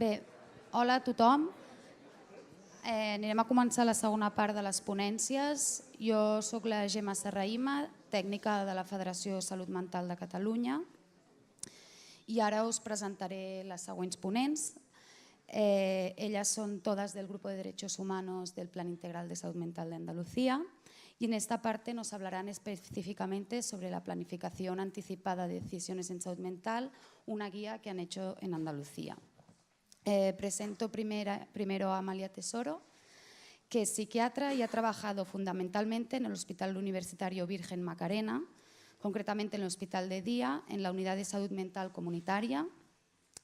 Bé, hola a tothom. Anirem a començar la segona part de les ponències. Jo sóc la Gemma Serrahima, tècnica de la Federació Salut Mental de Catalunya, i ara us presentaré les següents ponents. Ellas son todas del Grupo de Derechos Humanos del Plan Integral de Salud Mental de Andalucía, y en esta parte nos hablarán específicamente sobre la planificación anticipada de decisiones en salud mental, una guía que han hecho en Andalucía. Presento primero a Amalia Tesoro, que es psiquiatra y ha trabajado fundamentalmente en el Hospital Universitario Virgen Macarena, concretamente en el Hospital de Día, en la Unidad de Salud Mental Comunitaria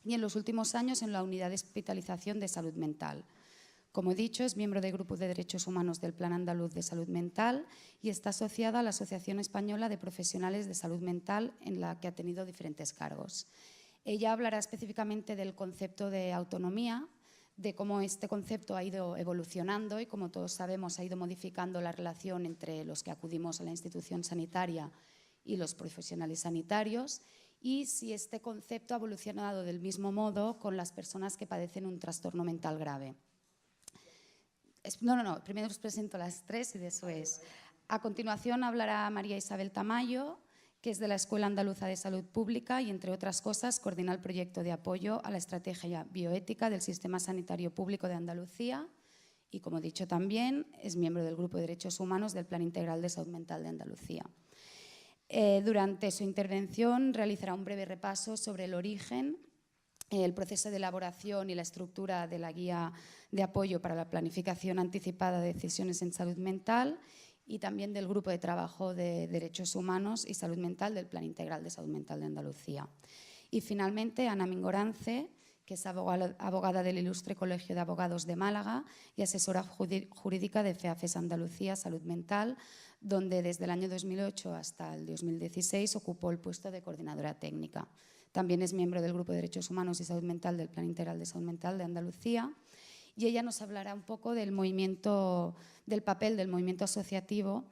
y en los últimos años en la Unidad de Hospitalización de Salud Mental. Como he dicho, es miembro del Grupo de Derechos Humanos del Plan Andaluz de Salud Mental y está asociada a la Asociación Española de Profesionales de Salud Mental, en la que ha tenido diferentes cargos. Ella hablará específicamente del concepto de autonomía, de cómo este concepto ha ido evolucionando y, como todos sabemos, ha ido modificando la relación entre los que acudimos a la institución sanitaria y los profesionales sanitarios, y si este concepto ha evolucionado del mismo modo con las personas que padecen un trastorno mental grave. Primero os presento a las tres y después. A continuación hablará María Isabel Tamayo, que es de la Escuela Andaluza de Salud Pública y, entre otras cosas, coordina el proyecto de apoyo a la estrategia bioética del Sistema Sanitario Público de Andalucía y, como he dicho también, es miembro del Grupo de Derechos Humanos del Plan Integral de Salud Mental de Andalucía. Durante su intervención realizará un breve repaso sobre el origen, el proceso de elaboración y la estructura de la guía de apoyo para la planificación anticipada de decisiones en salud mental y también del Grupo de Trabajo de Derechos Humanos y Salud Mental del Plan Integral de Salud Mental de Andalucía. Y finalmente Ana Mingorance, que es abogada del Ilustre Colegio de Abogados de Málaga y asesora jurídica de FEAFES Andalucía Salud Mental, donde desde el año 2008 hasta el 2016 ocupó el puesto de coordinadora técnica. También es miembro del Grupo de Derechos Humanos y Salud Mental del Plan Integral de Salud Mental de Andalucía, y ella nos hablará un poco del papel del movimiento asociativo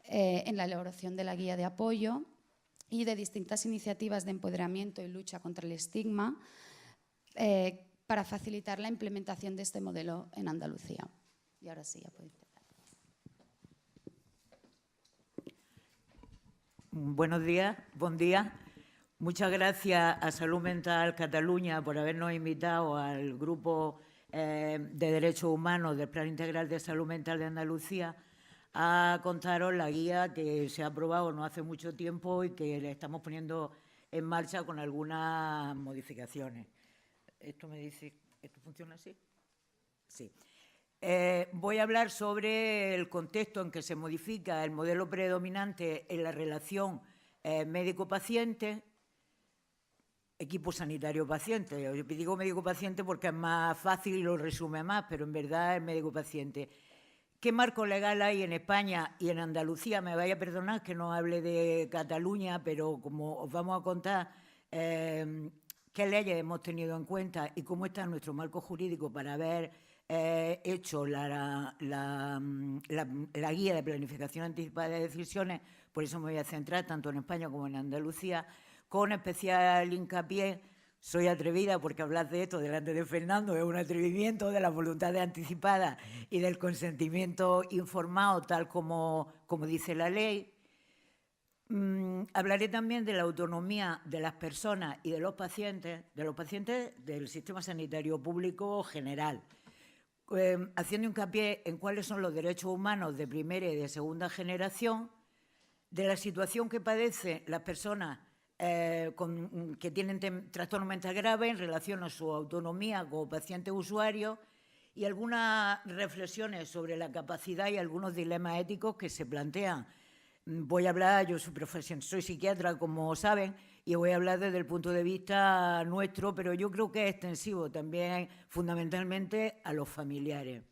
en la elaboración de la guía de apoyo y de distintas iniciativas de empoderamiento y lucha contra el estigma para facilitar la implementación de este modelo en Andalucía. Y ahora sí, ya podéis empezar. Buenos días, buen día. Muchas gracias a Salud Mental Cataluña por habernos invitado al Grupo de Derechos Humanos del Plan Integral de Salud Mental de Andalucía a contaros la guía que se ha aprobado no hace mucho tiempo y que le estamos poniendo en marcha con algunas modificaciones. ¿Esto me dice, esto funciona así? Sí. Voy a hablar sobre el contexto en que se modifica el modelo predominante en la relación médico-paciente, equipo sanitario-paciente. Yo digo médico-paciente porque es más fácil y lo resume más, pero en verdad es médico-paciente. ¿Qué marco legal hay en España y en Andalucía? Me vaya a perdonar que no hable de Cataluña, pero como os vamos a contar qué leyes hemos tenido en cuenta y cómo está nuestro marco jurídico para haber hecho la guía de planificación anticipada de decisiones, por eso me voy a centrar tanto en España como en Andalucía, con especial hincapié. Soy atrevida porque hablar de esto delante de Fernando es un atrevimiento de las voluntades anticipadas y del consentimiento informado, tal como dice la ley. Hablaré también de la autonomía de las personas y de los pacientes del sistema sanitario público general, haciendo hincapié en cuáles son los derechos humanos de primera y de segunda generación, de la situación que padecen las personas que tienen trastorno mental grave en relación a su autonomía como pacientes usuarios y algunas reflexiones sobre la capacidad y algunos dilemas éticos que se plantean. Voy a hablar, yo soy psiquiatra, como saben, y voy a hablar desde el punto de vista nuestro, pero yo creo que es extensivo también, fundamentalmente, a los familiares.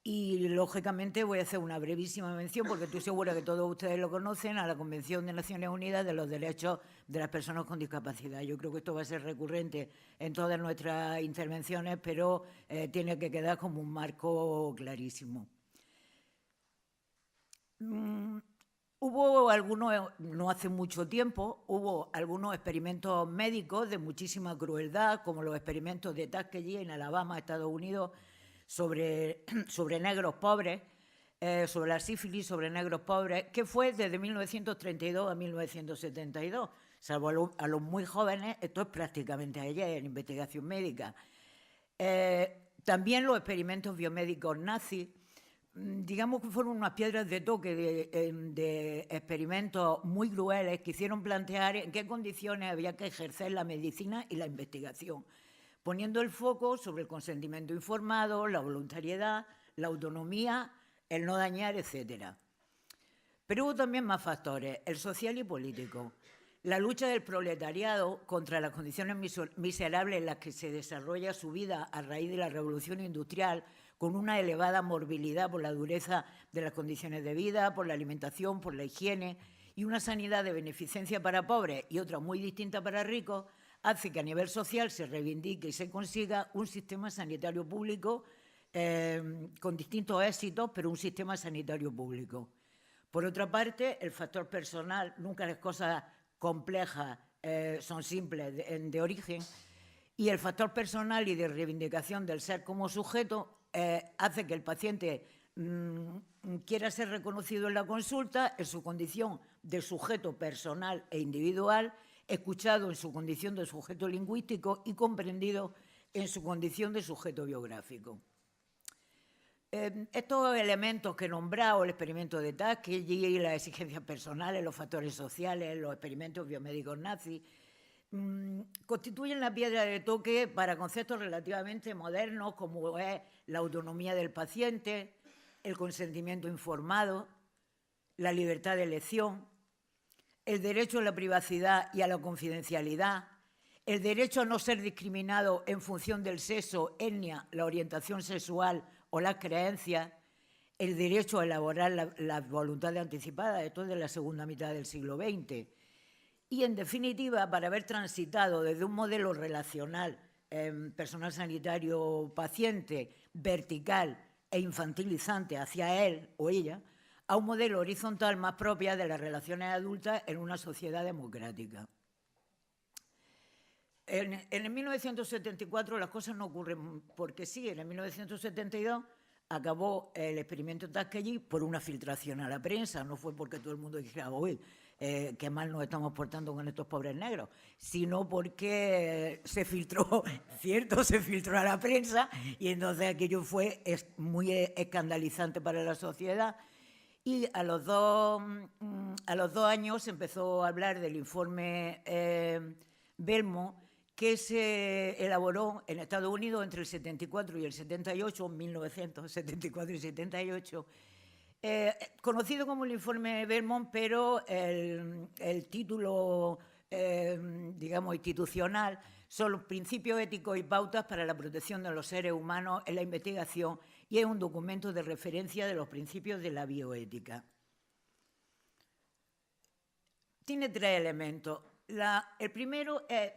Y, lógicamente, voy a hacer una brevísima mención, porque estoy segura que todos ustedes lo conocen, a la Convención de Naciones Unidas de los Derechos de las Personas con Discapacidad. Yo creo que esto va a ser recurrente en todas nuestras intervenciones, pero tiene que quedar como un marco clarísimo. Hubo algunos, no hace mucho tiempo, hubo algunos experimentos médicos de muchísima crueldad, como los experimentos de Tuskegee en Alabama, Estados Unidos, sobre negros pobres, sobre la sífilis, sobre negros pobres, que fue desde 1932 a 1972. Salvo a los muy jóvenes, esto es prácticamente ayer en investigación médica. También los experimentos biomédicos nazis, digamos que fueron unas piedras de toque de experimentos muy crueles que hicieron plantear en qué condiciones había que ejercer la medicina y la investigación, poniendo el foco sobre el consentimiento informado, la voluntariedad, la autonomía, el no dañar, etc. Pero hubo también más factores, el social y político. La lucha del proletariado contra las condiciones miserables en las que se desarrolla su vida a raíz de la revolución industrial, con una elevada morbilidad por la dureza de las condiciones de vida, por la alimentación, por la higiene, y una sanidad de beneficencia para pobres y otra muy distinta para ricos, hace que a nivel social se reivindique y se consiga un sistema sanitario público con distintos éxitos, pero un sistema sanitario público. Por otra parte, el factor personal, nunca las cosas complejas son simples de origen, y el factor personal y de reivindicación del ser como sujeto hace que el paciente quiera ser reconocido en la consulta en su condición de sujeto personal e individual, escuchado en su condición de sujeto lingüístico y comprendido en su condición de sujeto biográfico. Estos elementos que he nombrado, el experimento de Tuskegee, las exigencias personales, los factores sociales, los experimentos biomédicos nazis, constituyen la piedra de toque para conceptos relativamente modernos como es la autonomía del paciente, el consentimiento informado, la libertad de elección, el derecho a la privacidad y a la confidencialidad, el derecho a no ser discriminado en función del sexo, etnia, la orientación sexual o las creencias, el derecho a elaborar las voluntades anticipadas, esto es de la segunda mitad del siglo XX. Y, en definitiva, para haber transitado desde un modelo relacional personal sanitario-paciente vertical e infantilizante hacia él o ella, a un modelo horizontal más propia de las relaciones adultas en una sociedad democrática. En el 1974 las cosas no ocurren porque sí. En el 1972 acabó el experimento Tuskegee por una filtración a la prensa, no fue porque todo el mundo dijera, uy, qué mal nos estamos portando con estos pobres negros, sino porque se filtró, cierto, se filtró a la prensa y entonces aquello fue muy escandalizante para la sociedad. Y a los dos años se empezó a hablar del informe Belmont, que se elaboró en Estados Unidos entre el 74 y el 78, 1974 y 78, conocido como el informe Belmont, pero el título, digamos, institucional son los principios éticos y pautas para la protección de los seres humanos en la investigación, y es un documento de referencia de los principios de la bioética. Tiene tres elementos. El primero es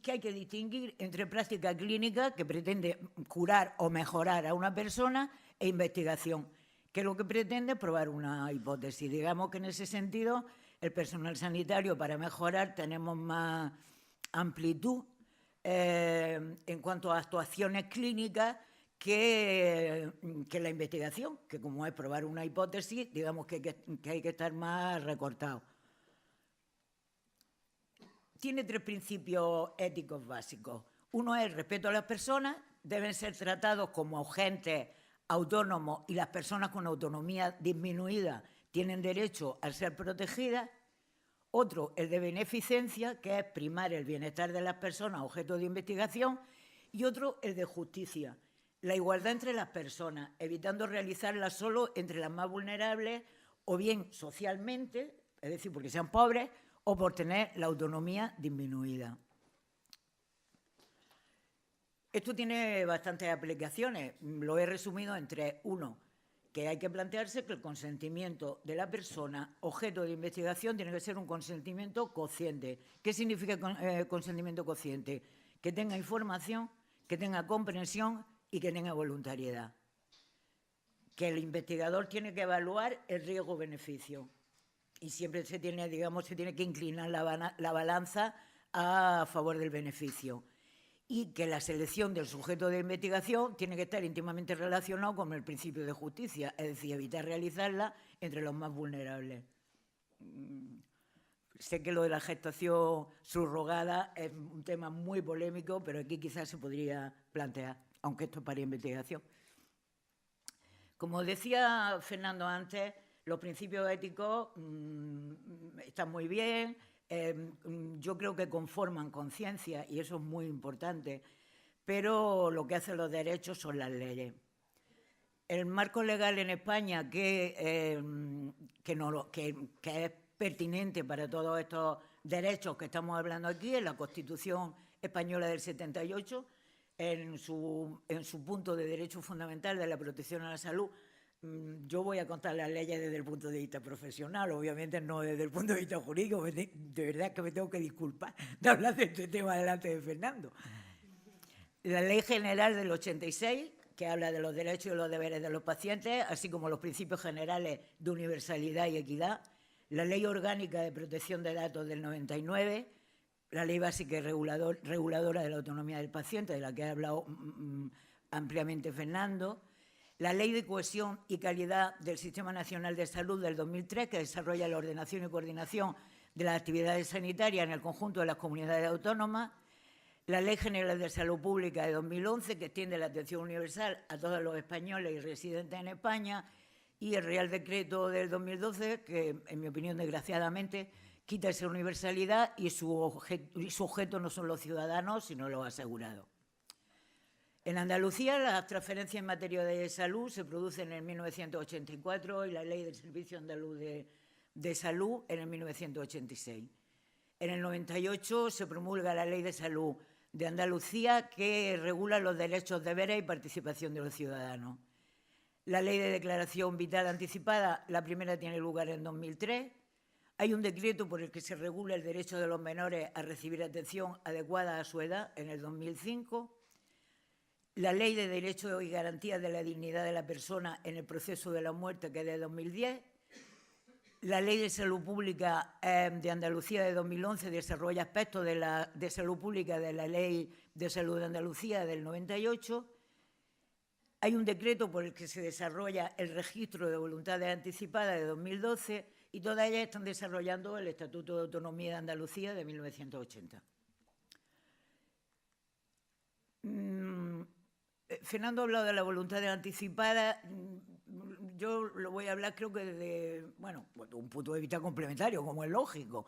que hay que distinguir entre práctica clínica, que pretende curar o mejorar a una persona, e investigación, que lo que pretende es probar una hipótesis. Digamos que en ese sentido, el personal sanitario, para mejorar, tenemos más amplitud en cuanto a actuaciones clínicas que la investigación, que como es probar una hipótesis, digamos que hay que estar más recortado. Tiene tres principios éticos básicos. Uno es el respeto a las personas, deben ser tratados como agentes autónomos y las personas con autonomía disminuida tienen derecho a ser protegidas. Otro, el de beneficencia, que es primar el bienestar de las personas objeto de investigación. Y otro, el de justicia, la igualdad entre las personas, evitando realizarla solo entre las más vulnerables o bien socialmente, es decir, porque sean pobres, o por tener la autonomía disminuida. Esto tiene bastantes aplicaciones, lo he resumido en tres. Uno, que hay que plantearse que el consentimiento de la persona objeto de investigación tiene que ser un consentimiento consciente. ¿Qué significa consentimiento consciente? Que tenga información, que tenga comprensión y que tenga voluntariedad. Que el investigador tiene que evaluar el riesgo-beneficio. y siempre se tiene, digamos, se tiene que inclinar la balanza a favor del beneficio. Y que la selección del sujeto de investigación tiene que estar íntimamente relacionado con el principio de justicia, es decir, evitar realizarla entre los más vulnerables. Sé que lo de la gestación subrogada es un tema muy polémico, pero aquí quizás se podría plantear, aunque esto es para investigación. Como decía Fernando antes, los principios éticos están muy bien, yo creo que conforman conciencia y eso es muy importante, pero lo que hacen los derechos son las leyes. El marco legal en España que es pertinente para todos estos derechos que estamos hablando aquí es la Constitución Española del 78, en su punto de derecho fundamental de la protección a la salud. Yo voy a contar las leyes desde el punto de vista profesional, obviamente no desde el punto de vista jurídico, de verdad que me tengo que disculpar de hablar de este tema delante de Fernando. La Ley General del 86, que habla de los derechos y los deberes de los pacientes, así como los principios generales de universalidad y equidad, la Ley Orgánica de Protección de Datos del 99, la Ley Básica y Reguladora de la Autonomía del Paciente, de la que ha hablado ampliamente Fernando, la Ley de Cohesión y Calidad del Sistema Nacional de Salud del 2003, que desarrolla la ordenación y coordinación de las actividades sanitarias en el conjunto de las comunidades autónomas, la Ley General de Salud Pública de 2011, que extiende la atención universal a todos los españoles y residentes en España, y el Real Decreto del 2012, que, en mi opinión, desgraciadamente, quita esa universalidad y su objeto no son los ciudadanos, sino los asegurados. En Andalucía, las transferencias en materia de salud se producen en 1984 y la Ley del Servicio Andaluz de Salud en el 1986. En el 98 se promulga la Ley de Salud de Andalucía, que regula los derechos, deberes y participación de los ciudadanos. La Ley de Declaración Vital Anticipada, la primera tiene lugar en 2003. Hay un decreto por el que se regula el derecho de los menores a recibir atención adecuada a su edad en el 2005. La Ley de Derechos y Garantías de la Dignidad de la Persona en el proceso de la muerte, que es de 2010. La Ley de Salud Pública de Andalucía de 2011 desarrolla aspectos de salud pública de la Ley de Salud de Andalucía del 98. Hay un decreto por el que se desarrolla el registro de voluntades anticipadas de 2012 y todas ellas están desarrollando el Estatuto de Autonomía de Andalucía de 1980. Fernando ha hablado de la voluntad anticipada. Yo lo voy a hablar, creo que desde, bueno, un punto de vista complementario, como es lógico.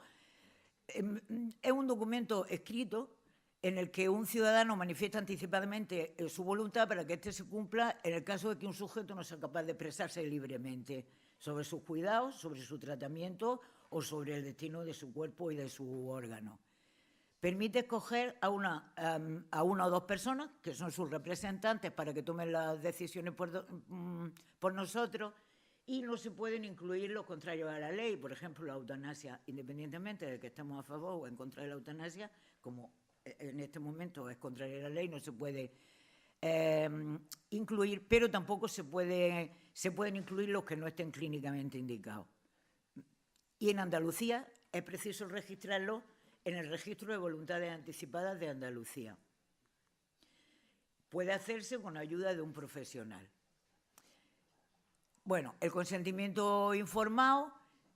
Es un documento escrito en el que un ciudadano manifiesta anticipadamente su voluntad para que éste se cumpla en el caso de que un sujeto no sea capaz de expresarse libremente sobre sus cuidados, sobre su tratamiento o sobre el destino de su cuerpo y de su órgano. Permite escoger a una o dos personas, que son sus representantes, para que tomen las decisiones por nosotros, y no se pueden incluir los contrarios a la ley, por ejemplo, la eutanasia, independientemente de que estemos a favor o en contra de la eutanasia, como en este momento es contraria a la ley, no se puede incluir, pero tampoco se pueden incluir los que no estén clínicamente indicados. Y en Andalucía es preciso registrarlo en el registro de voluntades anticipadas de Andalucía. Puede hacerse con ayuda de un profesional. Bueno, el consentimiento informado,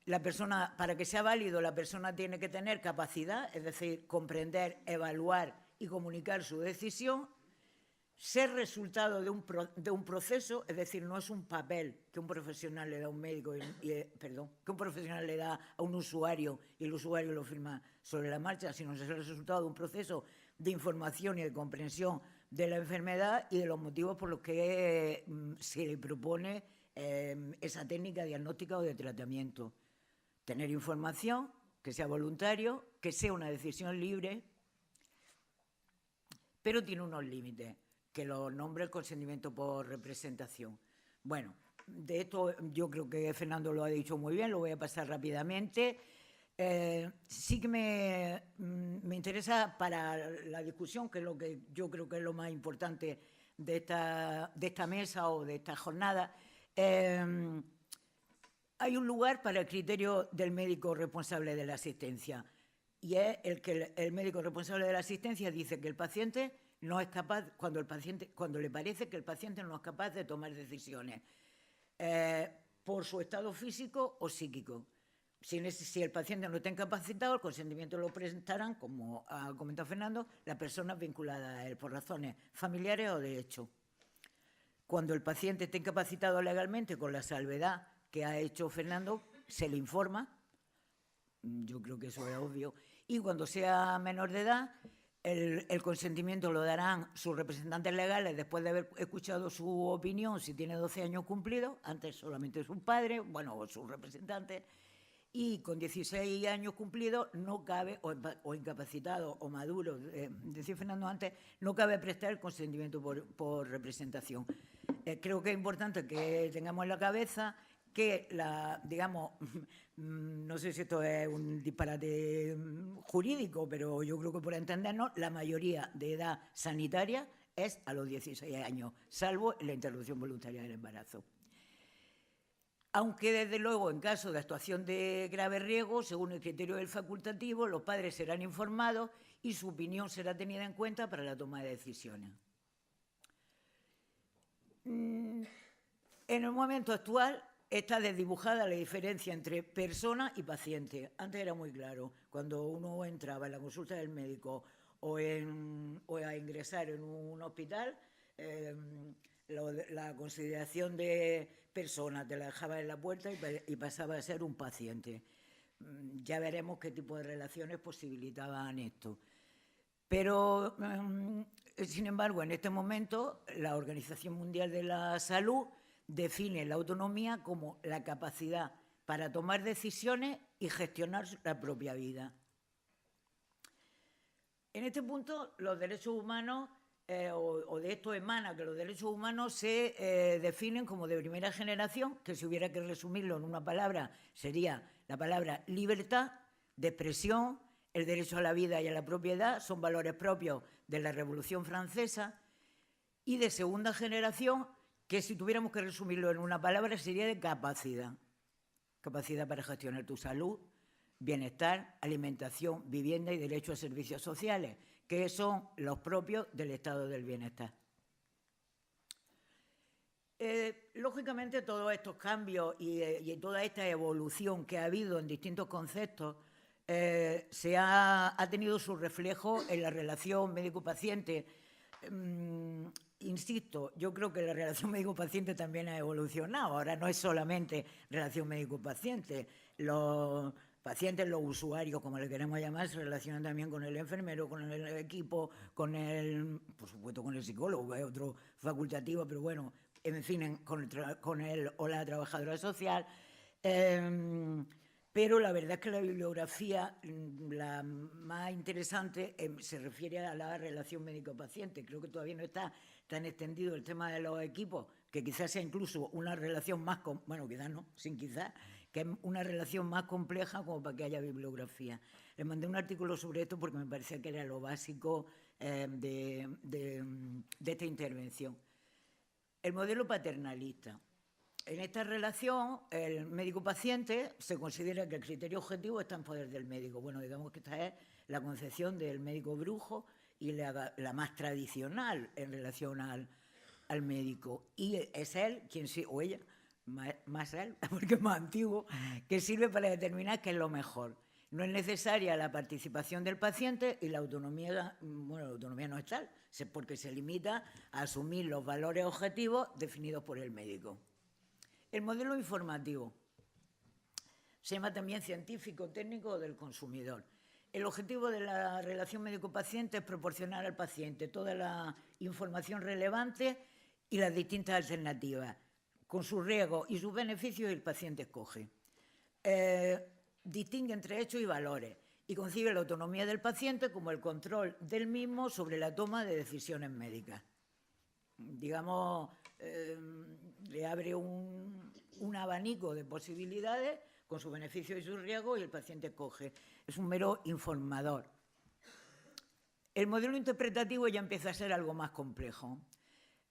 la persona, para que sea válido, la persona tiene que tener capacidad, es decir, comprender, evaluar y comunicar su decisión, ser resultado de un proceso, es decir, no es un papel que un profesional le da a un médico, que un profesional le da a un usuario y el usuario lo firma sobre la marcha, sino es el resultado de un proceso de información y de comprensión de la enfermedad y de los motivos por los que se le propone esa técnica diagnóstica o de tratamiento. Tener información, que sea voluntario, que sea una decisión libre, pero tiene unos límites, que lo nombre el consentimiento por representación. Bueno, de esto yo creo que Fernando lo ha dicho muy bien, lo voy a pasar rápidamente. Sí que me interesa para la discusión, que es lo que yo creo que es lo más importante de esta mesa o de esta jornada, hay un lugar para el criterio del médico responsable de la asistencia, y es el que el médico responsable de la asistencia dice que el paciente no es capaz, cuando le parece que el paciente no es capaz de tomar decisiones por su estado físico o psíquico. Si el paciente no está incapacitado, el consentimiento lo prestarán, como ha comentado Fernando, las personas vinculadas a él por razones familiares o de hecho. Cuando el paciente esté incapacitado legalmente, con la salvedad que ha hecho Fernando, se le informa, yo creo que eso es obvio, y cuando sea menor de edad, el consentimiento lo darán sus representantes legales después de haber escuchado su opinión, si tiene 12 años cumplidos, antes solamente sus padres, bueno, o sus representantes, y con 16 años cumplidos no cabe, o incapacitado o maduro, decía Fernando antes, no cabe prestar el consentimiento por representación. Creo que es importante que tengamos en la cabeza que digamos, no sé si esto es un disparate jurídico, pero yo creo que por entendernos, la mayoría de edad sanitaria es a los 16 años, salvo la interrupción voluntaria del embarazo. Aunque, desde luego, en caso de actuación de grave riesgo, según el criterio del facultativo, los padres serán informados y su opinión será tenida en cuenta para la toma de decisiones. En el momento actual está desdibujada la diferencia entre persona y paciente. Antes era muy claro, cuando uno entraba en la consulta del médico o a ingresar en un hospital, la consideración de persona te la dejaba en la puerta y pasaba a ser un paciente. Ya veremos qué tipo de relaciones posibilitaban esto. Pero, sin embargo, en este momento, la Organización Mundial de la Salud define la autonomía como la capacidad para tomar decisiones y gestionar la propia vida. En este punto, los derechos humanos, o de esto emana que los derechos humanos se definen como de primera generación, que si hubiera que resumirlo en una palabra, sería la palabra libertad de expresión, el derecho a la vida y a la propiedad, son valores propios de la Revolución Francesa, y de segunda generación, que si tuviéramos que resumirlo en una palabra, sería de capacidad. Capacidad para gestionar tu salud, bienestar, alimentación, vivienda y derecho a servicios sociales, que son los propios del estado del bienestar. Lógicamente, todos estos cambios y toda esta evolución que ha habido en distintos conceptos ha tenido su reflejo en la relación médico-paciente. Insisto, yo creo que la relación médico-paciente también ha evolucionado. Ahora no es solamente relación médico-paciente. Los pacientes, los usuarios, como le queremos llamar, se relacionan también con el enfermero, con el equipo, por supuesto, con el psicólogo, que es otro facultativo, pero bueno, en fin, con él o la trabajadora social. Pero la verdad es que la bibliografía, la más interesante, se refiere a la relación médico-paciente. Creo que todavía no está tan extendido el tema de los equipos, que quizás sea incluso una relación más, bueno, quizás no, sin quizás, que es una relación más compleja como para que haya bibliografía. Les mandé un artículo sobre esto porque me parecía que era lo básico de esta intervención. El modelo paternalista. En esta relación, el médico-paciente se considera que el criterio objetivo está en poder del médico. Bueno, digamos que esta es la concepción del médico brujo y la más tradicional en relación al médico. Y es él, o ella, más él, porque es más antiguo, que sirve para determinar qué es lo mejor. No es necesaria la participación del paciente y la autonomía, bueno, la autonomía no es tal, porque se limita a asumir los valores objetivos definidos por el médico. El modelo informativo se llama también científico-técnico del consumidor. El objetivo de la relación médico-paciente es proporcionar al paciente toda la información relevante y las distintas alternativas. Con sus riesgos y sus beneficios, el paciente escoge. Distingue entre hechos y valores y concibe la autonomía del paciente como el control del mismo sobre la toma de decisiones médicas. Digamos, le abre un abanico de posibilidades con sus beneficios y sus riesgos y el paciente escoge. Es un mero informador. El modelo interpretativo ya empieza a ser algo más complejo.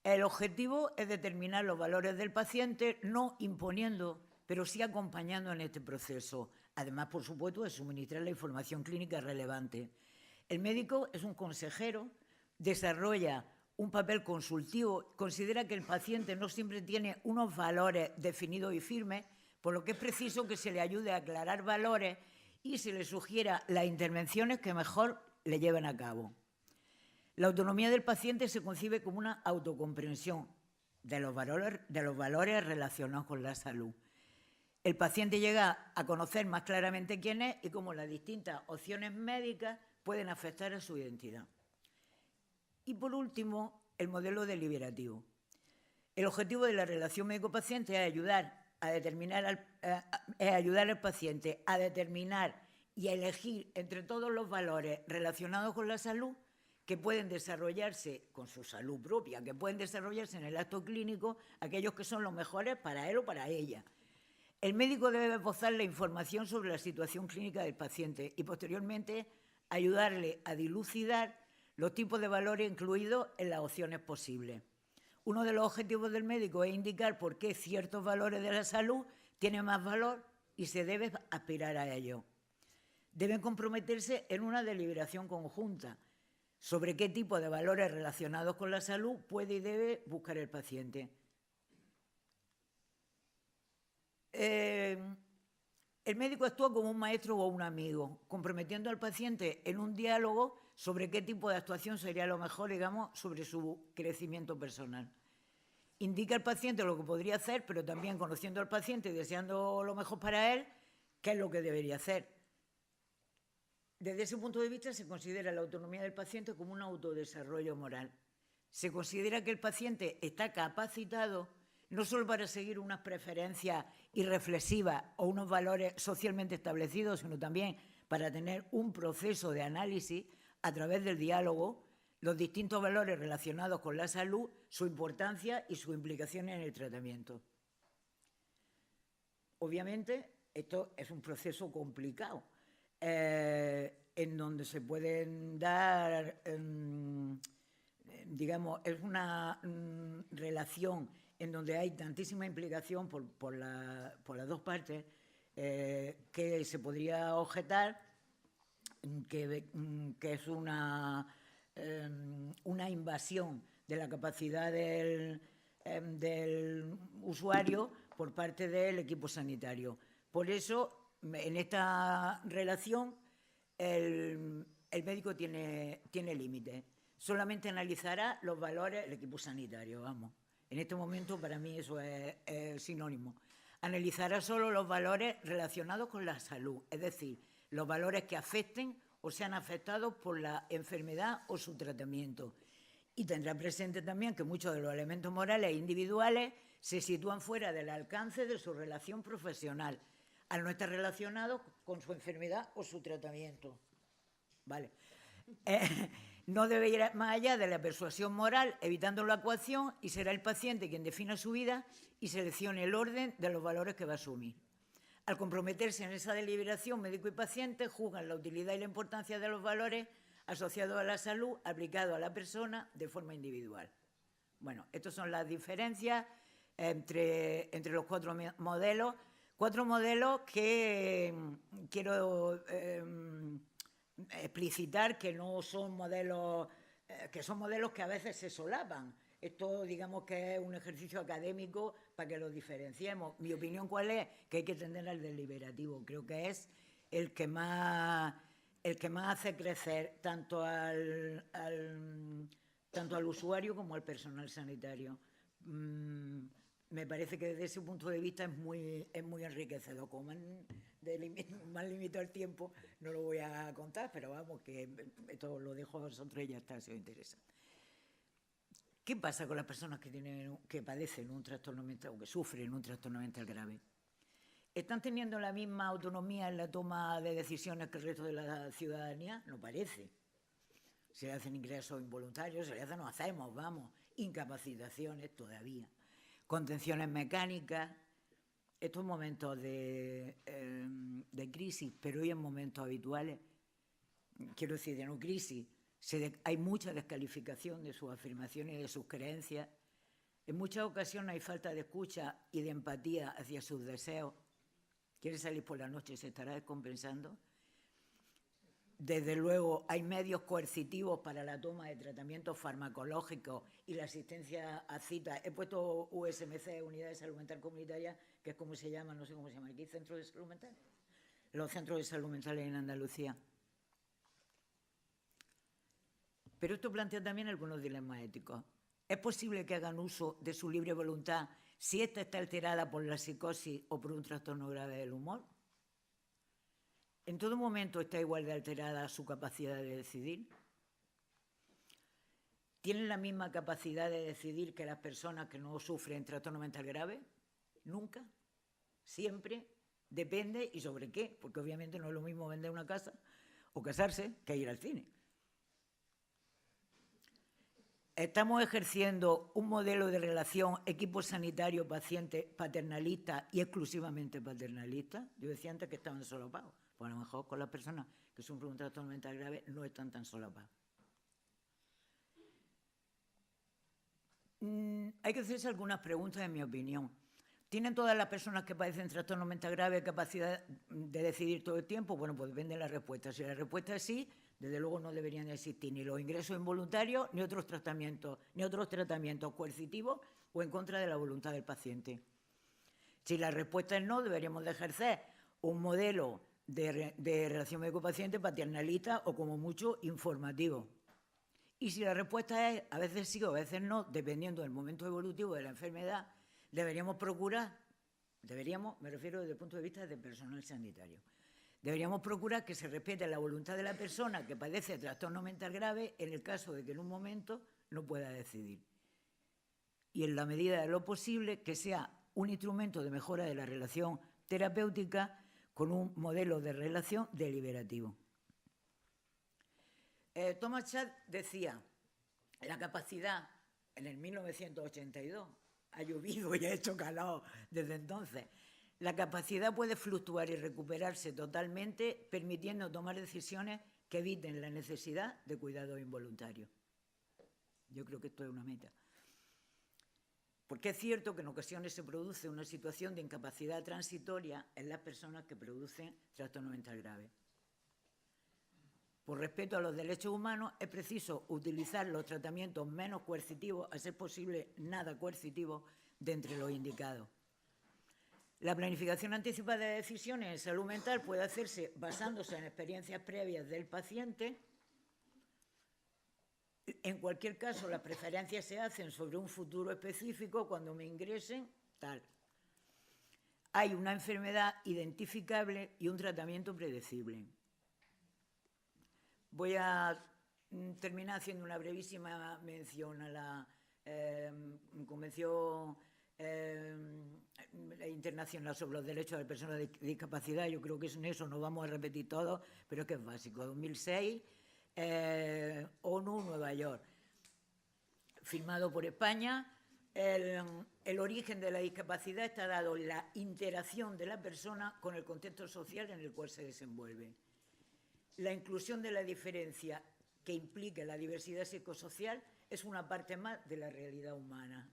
El objetivo es determinar los valores del paciente, no imponiendo pero sí acompañando en este proceso. Además, por supuesto, de suministrar la información clínica relevante. El médico es un consejero, desarrolla un papel consultivo, considera que el paciente no siempre tiene unos valores definidos y firmes, por lo que es preciso que se le ayude a aclarar valores y se le sugiera las intervenciones que mejor le lleven a cabo. La autonomía del paciente se concibe como una autocomprensión de los valores relacionados con la salud. El paciente llega a conocer más claramente quién es y cómo las distintas opciones médicas pueden afectar a su identidad. Y por último, el modelo deliberativo. El objetivo de la relación médico-paciente es ayudar al paciente a determinar y a elegir entre todos los valores relacionados con la salud que pueden desarrollarse con su salud propia, que pueden desarrollarse en el acto clínico, aquellos que son los mejores para él o para ella. El médico debe esbozar la información sobre la situación clínica del paciente y posteriormente ayudarle a dilucidar los tipos de valores incluidos en las opciones posibles. Uno de los objetivos del médico es indicar por qué ciertos valores de la salud tienen más valor y se debe aspirar a ello. Deben comprometerse en una deliberación conjunta sobre qué tipo de valores relacionados con la salud puede y debe buscar el paciente. El médico actúa como un maestro o un amigo, comprometiendo al paciente en un diálogo sobre qué tipo de actuación sería lo mejor, digamos, sobre su crecimiento personal. Indica al paciente lo que podría hacer, pero también conociendo al paciente y deseando lo mejor para él, qué es lo que debería hacer. Desde ese punto de vista se considera la autonomía del paciente como un autodesarrollo moral. Se considera que el paciente está capacitado no solo para seguir unas preferencias irreflexivas o unos valores socialmente establecidos, sino también para tener un proceso de análisis a través del diálogo, los distintos valores relacionados con la salud, su importancia y su implicación en el tratamiento. Obviamente, esto es un proceso complicado, en donde se pueden dar, digamos, es una relación en donde hay tantísima implicación por las dos partes, que se podría objetar que es una invasión de la capacidad del usuario por parte del equipo sanitario. Por eso, en esta relación, el médico tiene límites. Solamente analizará los valores del equipo sanitario, vamos. En este momento, para mí, eso es sinónimo. Analizará solo los valores relacionados con la salud, es decir, los valores que afecten o sean afectados por la enfermedad o su tratamiento. Y tendrá presente también que muchos de los elementos morales e individuales se sitúan fuera del alcance de su relación profesional, al no estar relacionados con su enfermedad o su tratamiento. ¿Vale? No debe ir más allá de la persuasión moral, evitando la coacción, y será el paciente quien defina su vida y seleccione el orden de los valores que va a asumir. Al comprometerse en esa deliberación, médico y paciente juzgan la utilidad y la importancia de los valores asociados a la salud aplicados a la persona de forma individual. Bueno, estas son las diferencias entre los cuatro modelos. Cuatro modelos que quiero explicitar que no son modelos, que son modelos que a veces se solapan. Esto, digamos, que es un ejercicio académico para que los diferenciemos. Mi opinión, ¿cuál es? Que hay que tender al deliberativo. Creo que es el que más hace crecer tanto al usuario como al personal sanitario. Me parece que desde ese punto de vista es muy enriquecedor. Como más limitado el tiempo, no lo voy a contar, pero vamos, que esto lo dejo a vosotros y ya está, si os interesa. ¿Qué pasa con las personas que padecen un trastorno mental o que sufren un trastorno mental grave? ¿Están teniendo la misma autonomía en la toma de decisiones que el resto de la ciudadanía? No parece. Se le hacen ingresos involuntarios, se le hacen, no hacemos, vamos, incapacitaciones todavía, contenciones mecánicas. Estos momentos de crisis, pero hoy en momentos habituales, quiero decir, de no crisis, hay mucha descalificación de sus afirmaciones y de sus creencias. En muchas ocasiones hay falta de escucha y de empatía hacia sus deseos. Quiere salir por la noche, se estará descompensando. Desde luego, hay medios coercitivos para la toma de tratamientos farmacológicos y la asistencia a citas. He puesto USMC, Unidad de Salud Mental Comunitaria, que es como se llama, no sé cómo se llama aquí, ¿Centros de Salud Mental? Los centros de salud mental en Andalucía. Pero esto plantea también algunos dilemas éticos. ¿Es posible que hagan uso de su libre voluntad si ésta está alterada por la psicosis o por un trastorno grave del humor? ¿En todo momento está igual de alterada su capacidad de decidir? ¿Tienen la misma capacidad de decidir que las personas que no sufren trastorno mental grave? ¿Nunca? ¿Siempre? Depende, ¿y sobre qué? Porque obviamente no es lo mismo vender una casa o casarse que ir al cine. Estamos ejerciendo un modelo de relación equipo sanitario-paciente paternalista y exclusivamente paternalista. Yo decía antes que estaban solapados. Pues a lo mejor con las personas que sufren un trastorno mental grave no están tan solapados. Hay que hacerse algunas preguntas, en mi opinión. ¿Tienen todas las personas que padecen trastorno mental grave capacidad de decidir todo el tiempo? Bueno, pues depende de la respuesta. Si la respuesta es sí, desde luego no deberían existir ni los ingresos involuntarios ni otros tratamientos coercitivos o en contra de la voluntad del paciente. Si la respuesta es no, deberíamos de ejercer un modelo de relación médico-paciente paternalista o como mucho informativo. Y si la respuesta es a veces sí o a veces no, dependiendo del momento evolutivo de la enfermedad, deberíamos procurar, me refiero desde el punto de vista del personal sanitario, deberíamos procurar que se respete la voluntad de la persona que padece trastorno mental grave en el caso de que en un momento no pueda decidir. Y en la medida de lo posible que sea un instrumento de mejora de la relación terapéutica con un modelo de relación deliberativo. Thomas Chat decía, la capacidad en el 1982, ha llovido y ha hecho calor desde entonces, la capacidad puede fluctuar y recuperarse totalmente, permitiendo tomar decisiones que eviten la necesidad de cuidados involuntarios. Yo creo que esto es una meta. Porque es cierto que en ocasiones se produce una situación de incapacidad transitoria en las personas que producen trastorno mental grave. Por respeto a los derechos humanos, es preciso utilizar los tratamientos menos coercitivos, a ser posible nada coercitivos, de entre los indicados. La planificación anticipada de decisiones en salud mental puede hacerse basándose en experiencias previas del paciente. En cualquier caso, las preferencias se hacen sobre un futuro específico, cuando me ingresen, tal. Hay una enfermedad identificable y un tratamiento predecible. Voy a terminar haciendo una brevísima mención a la Convención Internacional sobre los Derechos de las Personas de Discapacidad. Yo creo que en eso no vamos a repetir todo, pero es que es básico. 2006, ONU, Nueva York, firmado por España. El origen de la discapacidad está dado en la interacción de la persona con el contexto social en el cual se desenvuelve. La inclusión de la diferencia que implica la diversidad psicosocial es una parte más de la realidad humana.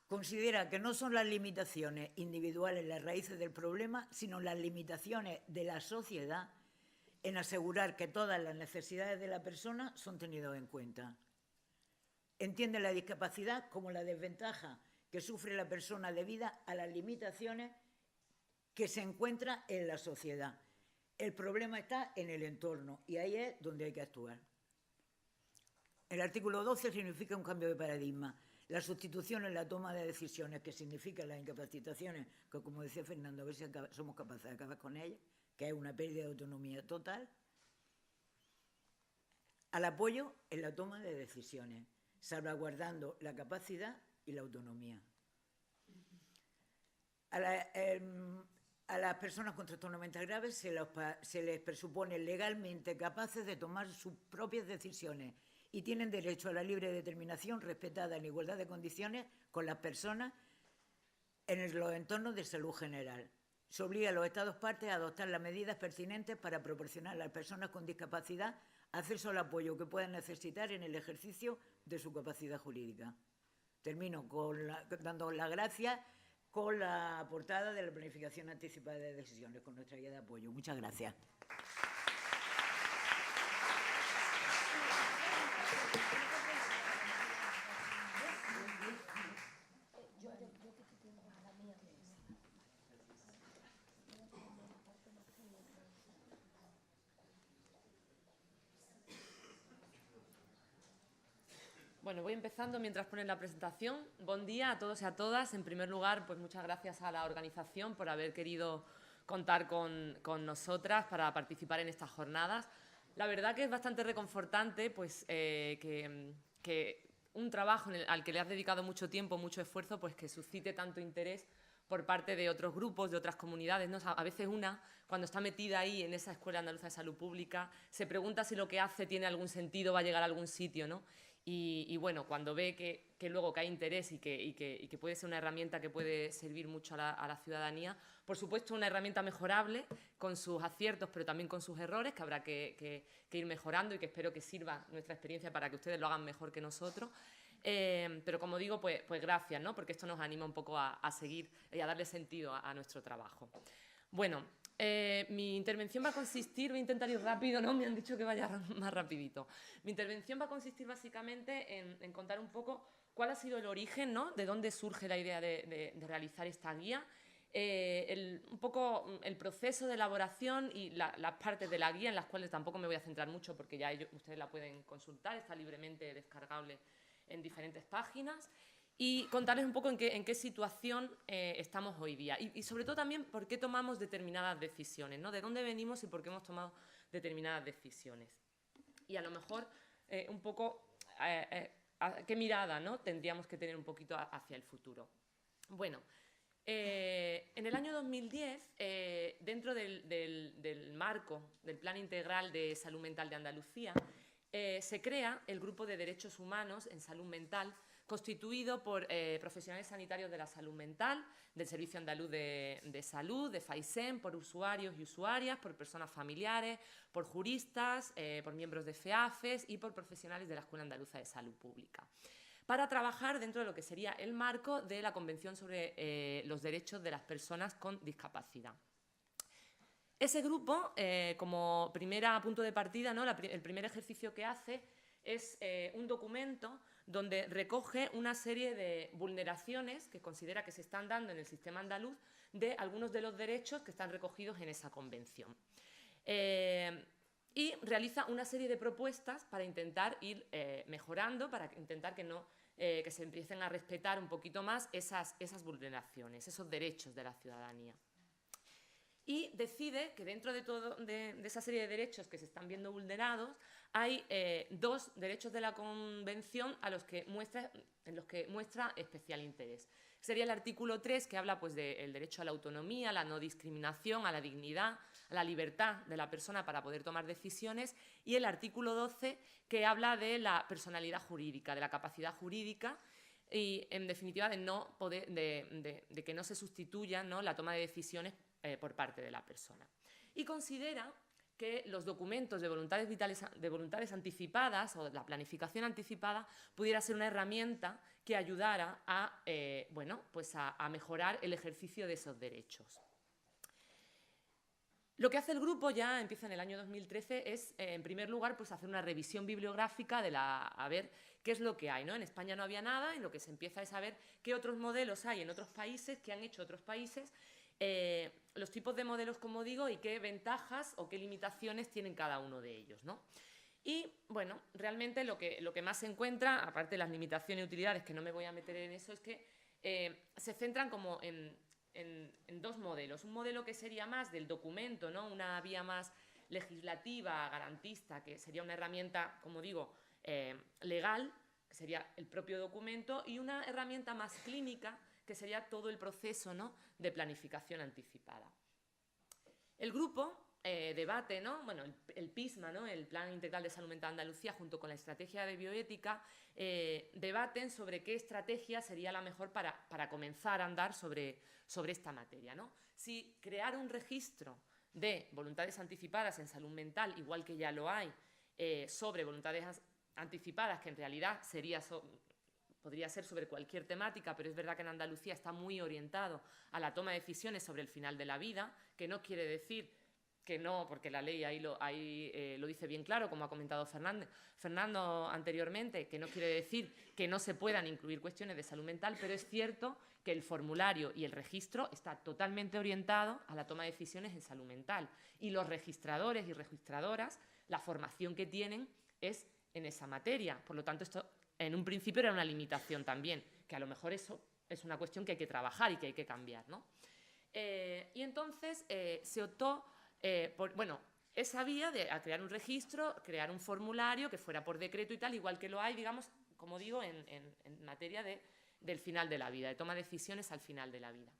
Considera que no son las limitaciones individuales las raíces del problema, sino las limitaciones de la sociedad en asegurar que todas las necesidades de la persona son tenidas en cuenta. Entiende la discapacidad como la desventaja que sufre la persona debido a las limitaciones que se encuentra en la sociedad. El problema está en el entorno y ahí es donde hay que actuar. El artículo 12 significa un cambio de paradigma. La sustitución en la toma de decisiones, que significa las incapacitaciones, que como decía Fernando, a ver si somos capaces de acabar con ellas, que es una pérdida de autonomía total, al apoyo en la toma de decisiones, salvaguardando la capacidad y la autonomía. A las personas con trastorno mental grave se les presupone legalmente capaces de tomar sus propias decisiones y tienen derecho a la libre determinación respetada en igualdad de condiciones con las personas en los entornos de salud general. Se obliga a los Estados partes a adoptar las medidas pertinentes para proporcionar a las personas con discapacidad acceso al apoyo que puedan necesitar en el ejercicio de su capacidad jurídica. termino dando las gracias con la portada de la planificación anticipada de decisiones, con nuestra guía de apoyo. Muchas gracias. Bueno, voy empezando mientras ponen la presentación. Buen día a todos y a todas. En primer lugar, pues muchas gracias a la organización por haber querido contar con nosotras para participar en estas jornadas. La verdad que es bastante reconfortante pues, que un trabajo al que le has dedicado mucho tiempo, mucho esfuerzo, pues que suscite tanto interés por parte de otros grupos, de otras comunidades, ¿no? A veces una, cuando está metida ahí en esa Escuela Andaluza de Salud Pública, se pregunta si lo que hace tiene algún sentido, va a llegar a algún sitio, ¿no? Y bueno, cuando ve que luego que hay interés y que puede ser una herramienta que puede servir mucho a la ciudadanía, por supuesto una herramienta mejorable con sus aciertos, pero también con sus errores, que habrá que ir mejorando y que espero que sirva nuestra experiencia para que ustedes lo hagan mejor que nosotros. Pero como digo, pues gracias, ¿no? Porque esto nos anima un poco a seguir y a darle sentido a nuestro trabajo. Bueno, mi intervención va a consistir, voy a intentar ir rápido, ¿no? Me han dicho que vaya más rapidito. Mi intervención va a consistir básicamente en contar un poco cuál ha sido el origen, ¿no? De dónde surge la idea de realizar esta guía, un poco el proceso de elaboración y las partes de la guía en las cuales tampoco me voy a centrar mucho porque ya ustedes la pueden consultar, está libremente descargable en diferentes páginas. Y contarles un poco en qué situación estamos hoy día y sobre todo también por qué tomamos determinadas decisiones, ¿no? De dónde venimos y por qué hemos tomado determinadas decisiones. Y a lo mejor un poco qué mirada, ¿no? Tendríamos que tener un poquito hacia el futuro. Bueno, en el año 2010, dentro del marco del Plan Integral de Salud Mental de Andalucía, se crea el Grupo de Derechos Humanos en Salud Mental, constituido por profesionales sanitarios de la salud mental, del Servicio Andaluz de Salud, de FAISEN, por usuarios y usuarias, por personas familiares, por juristas, por miembros de FEAFES y por profesionales de la Escuela Andaluza de Salud Pública, para trabajar dentro de lo que sería el marco de la Convención sobre los derechos de las personas con discapacidad. Ese grupo, como punto de partida, ¿no? El primer ejercicio que hace es un documento donde recoge una serie de vulneraciones que considera que se están dando en el sistema andaluz de algunos de los derechos que están recogidos en esa convención. Y realiza una serie de propuestas para intentar ir mejorando, para intentar que se empiecen a respetar un poquito más esas vulneraciones, esos derechos de la ciudadanía. Y decide que dentro de esa serie de derechos que se están viendo vulnerados hay dos derechos de la Convención en los que muestra especial interés. Sería el artículo 3, que habla pues, del derecho a la autonomía, a la no discriminación, a la dignidad, a la libertad de la persona para poder tomar decisiones, y el artículo 12, que habla de la personalidad jurídica, de la capacidad jurídica, y en definitiva de que no se sustituya, ¿no?, la toma de decisiones por parte de la persona. Y considera que los documentos de voluntades anticipadas o la planificación anticipada pudiera ser una herramienta que ayudara a mejorar el ejercicio de esos derechos. Lo que hace el grupo, ya empieza en el año 2013, es, en primer lugar, pues, hacer una revisión bibliográfica a ver qué es lo que hay, ¿no? En España no había nada, y lo que se empieza es a ver qué otros modelos hay en otros países, qué han hecho otros países, los tipos de modelos, como digo, y qué ventajas o qué limitaciones tienen cada uno de ellos, ¿no? Y, bueno, realmente lo que más se encuentra, aparte de las limitaciones y utilidades, que no me voy a meter en eso, es que se centran como en dos modelos. Un modelo que sería más del documento, ¿no? Una vía más legislativa, garantista, que sería una herramienta, como digo, legal, que sería el propio documento, y una herramienta más clínica, que sería todo el proceso, ¿no?, de planificación anticipada. El grupo debate, ¿no? Bueno, el PISMA, ¿no?, el Plan Integral de Salud Mental de Andalucía, junto con la estrategia de bioética, debaten sobre qué estrategia sería la mejor para comenzar a andar sobre esta materia, ¿no? Si crear un registro de voluntades anticipadas en salud mental, igual que ya lo hay, sobre voluntades anticipadas, que en realidad sería podría ser sobre cualquier temática, pero es verdad que en Andalucía está muy orientado a la toma de decisiones sobre el final de la vida, que no quiere decir que no, porque la ley ahí lo dice bien claro, como ha comentado Fernando anteriormente, que no quiere decir que no se puedan incluir cuestiones de salud mental, pero es cierto que el formulario y el registro está totalmente orientado a la toma de decisiones en salud mental. Y los registradores y registradoras, la formación que tienen es en esa materia. Por lo tanto, esto en un principio era una limitación también, que a lo mejor eso es una cuestión que hay que trabajar y que hay que cambiar, ¿no? Y entonces se optó esa vía de a crear un registro, crear un formulario que fuera por decreto y tal, igual que lo hay, digamos, como digo, en materia del final de la vida, de toma de decisiones al final de la vida.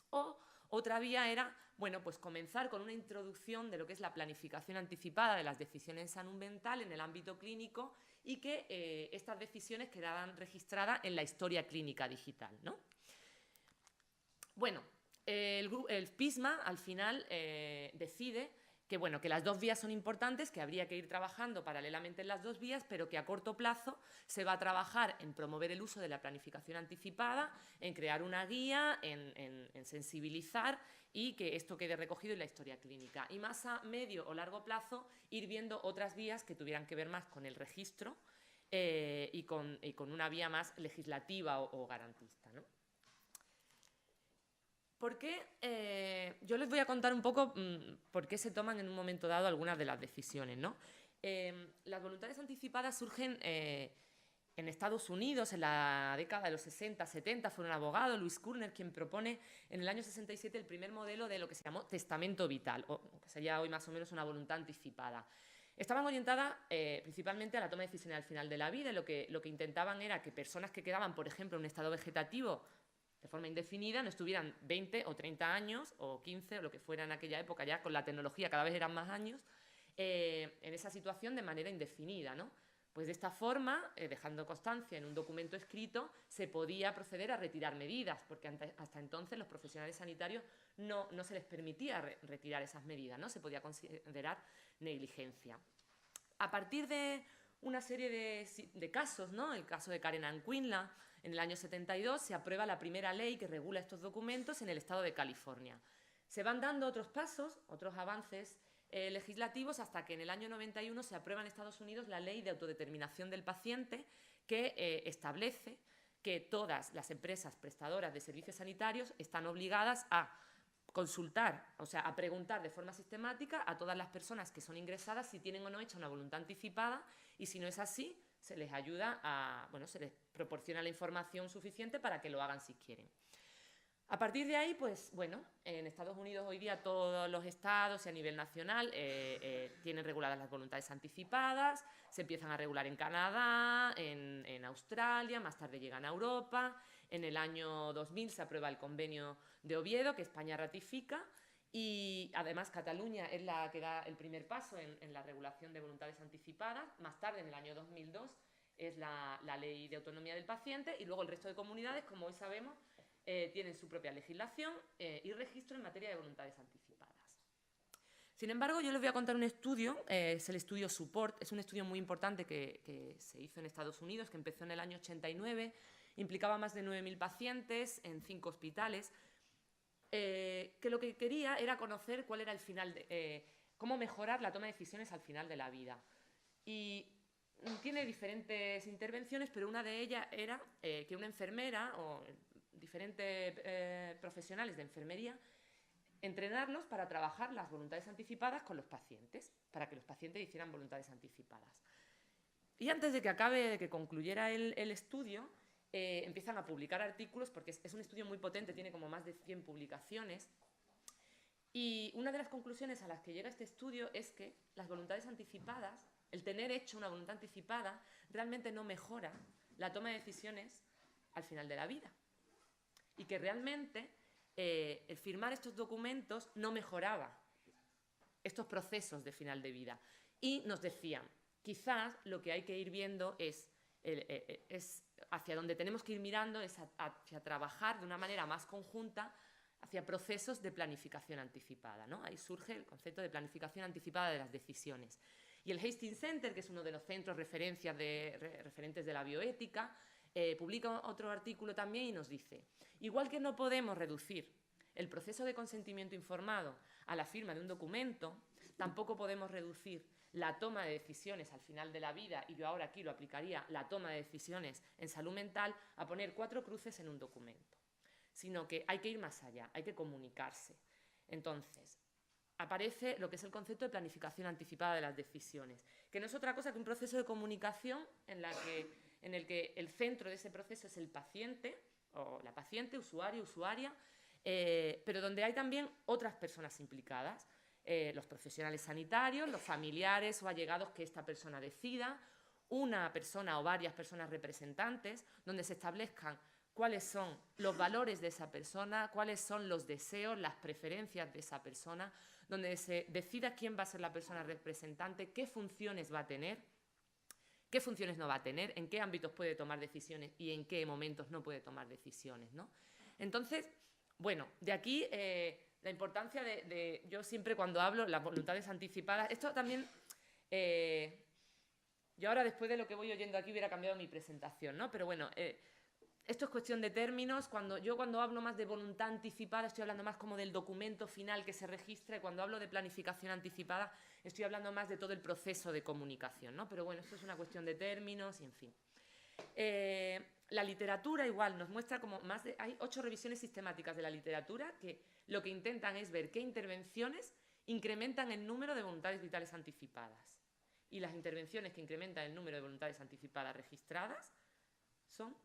O otra vía era, bueno, pues comenzar con una introducción de lo que es la planificación anticipada de las decisiones en salud mental en el ámbito clínico y que estas decisiones quedaran registradas en la historia clínica digital, ¿no? Bueno, el PISMA al final decide que las dos vías son importantes, que habría que ir trabajando paralelamente en las dos vías, pero que a corto plazo se va a trabajar en promover el uso de la planificación anticipada, en crear una guía, en sensibilizar y que esto quede recogido en la historia clínica. Y más a medio o largo plazo ir viendo otras vías que tuvieran que ver más con el registro y con una vía más legislativa o garantista, ¿no? ¿Por qué? Yo les voy a contar un poco por qué se toman en un momento dado algunas de las decisiones, ¿no? Las voluntades anticipadas surgen en Estados Unidos en la década de los 60, 70. Fue un abogado, Louis Kurner, quien propone en el año 67 el primer modelo de lo que se llamó testamento vital, o que sería hoy más o menos una voluntad anticipada. Estaban orientadas principalmente a la toma de decisiones al final de la vida y lo que intentaban era que personas que quedaban, por ejemplo, en un estado vegetativo de forma indefinida, no estuvieran 20 o 30 años o 15 o lo que fuera en aquella época, ya con la tecnología cada vez eran más años, en esa situación de manera indefinida, ¿no? Pues de esta forma, dejando constancia en un documento escrito, se podía proceder a retirar medidas, porque hasta entonces los profesionales sanitarios no se les permitía retirar esas medidas, ¿no? Se podía considerar negligencia. A partir de una serie de casos, ¿no? El caso de Karen Ann Quinlan, en el año 72 se aprueba la primera ley que regula estos documentos en el estado de California. Se van dando otros pasos, otros avances legislativos, hasta que en el año 91 se aprueba en Estados Unidos la Ley de Autodeterminación del Paciente, que establece que todas las empresas prestadoras de servicios sanitarios están obligadas a consultar, o sea, a preguntar de forma sistemática a todas las personas que son ingresadas si tienen o no hecha una voluntad anticipada, y si no es así, se les ayuda se les proporciona la información suficiente para que lo hagan si quieren. A partir de ahí, pues bueno, en Estados Unidos hoy día todos los estados y a nivel nacional tienen reguladas las voluntades anticipadas, se empiezan a regular en Canadá, en Australia, más tarde llegan a Europa. En el año 2000 se aprueba el Convenio de Oviedo, que España ratifica, y además Cataluña es la que da el primer paso en la regulación de voluntades anticipadas. Más tarde, en el año 2002, es la Ley de Autonomía del Paciente, y luego el resto de comunidades, como hoy sabemos, tienen su propia legislación y registro en materia de voluntades anticipadas. Sin embargo, yo les voy a contar un estudio, es el estudio SUPPORT, es un estudio muy importante que se hizo en Estados Unidos, que empezó en el año 89, implicaba más de 9.000 pacientes en 5 hospitales, que lo que quería era conocer cuál era el final, cómo mejorar la toma de decisiones al final de la vida. Y tiene diferentes intervenciones, pero una de ellas era que una enfermera o diferentes profesionales de enfermería, entrenarlos para trabajar las voluntades anticipadas con los pacientes, para que los pacientes hicieran voluntades anticipadas. Y antes de que concluyera el estudio, empiezan a publicar artículos, porque es un estudio muy potente, tiene como más de 100 publicaciones, y una de las conclusiones a las que llega este estudio es que las voluntades anticipadas, el tener hecho una voluntad anticipada, realmente no mejora la toma de decisiones al final de la vida. Y que realmente el firmar estos documentos no mejoraba estos procesos de final de vida. Y nos decían, quizás lo que hay que ir viendo es hacia donde tenemos que ir mirando, es hacia trabajar de una manera más conjunta hacia procesos de planificación anticipada, ¿no? Ahí surge el concepto de planificación anticipada de las decisiones. Y el Hastings Center, que es uno de los centros referentes de la bioética, publica otro artículo también y nos dice, igual que no podemos reducir el proceso de consentimiento informado a la firma de un documento, tampoco podemos reducir la toma de decisiones al final de la vida, y yo ahora aquí lo aplicaría, la toma de decisiones en salud mental, a poner 4 cruces en un documento, sino que hay que ir más allá, hay que comunicarse. Entonces, aparece lo que es el concepto de planificación anticipada de las decisiones, que no es otra cosa que un proceso de comunicación en el que el centro de ese proceso es el paciente, o la paciente, usuario, usuaria, pero donde hay también otras personas implicadas, los profesionales sanitarios, los familiares o allegados que esta persona decida, una persona o varias personas representantes, donde se establezcan cuáles son los valores de esa persona, cuáles son los deseos, las preferencias de esa persona, donde se decida quién va a ser la persona representante, qué funciones va a tener, qué funciones no va a tener, en qué ámbitos puede tomar decisiones y en qué momentos no puede tomar decisiones, ¿no? Entonces, bueno, de aquí la importancia yo siempre cuando hablo, las voluntades anticipadas, esto también, yo ahora después de lo que voy oyendo aquí hubiera cambiado mi presentación, ¿no? Pero bueno, esto es cuestión de términos. Cuando hablo más de voluntad anticipada, estoy hablando más como del documento final que se registra, y cuando hablo de planificación anticipada, estoy hablando más de todo el proceso de comunicación, ¿no? Pero bueno, esto es una cuestión de términos y en fin. La literatura igual nos muestra como hay 8 revisiones sistemáticas de la literatura que lo que intentan es ver qué intervenciones incrementan el número de voluntades vitales anticipadas. Y las intervenciones que incrementan el número de voluntades anticipadas registradas son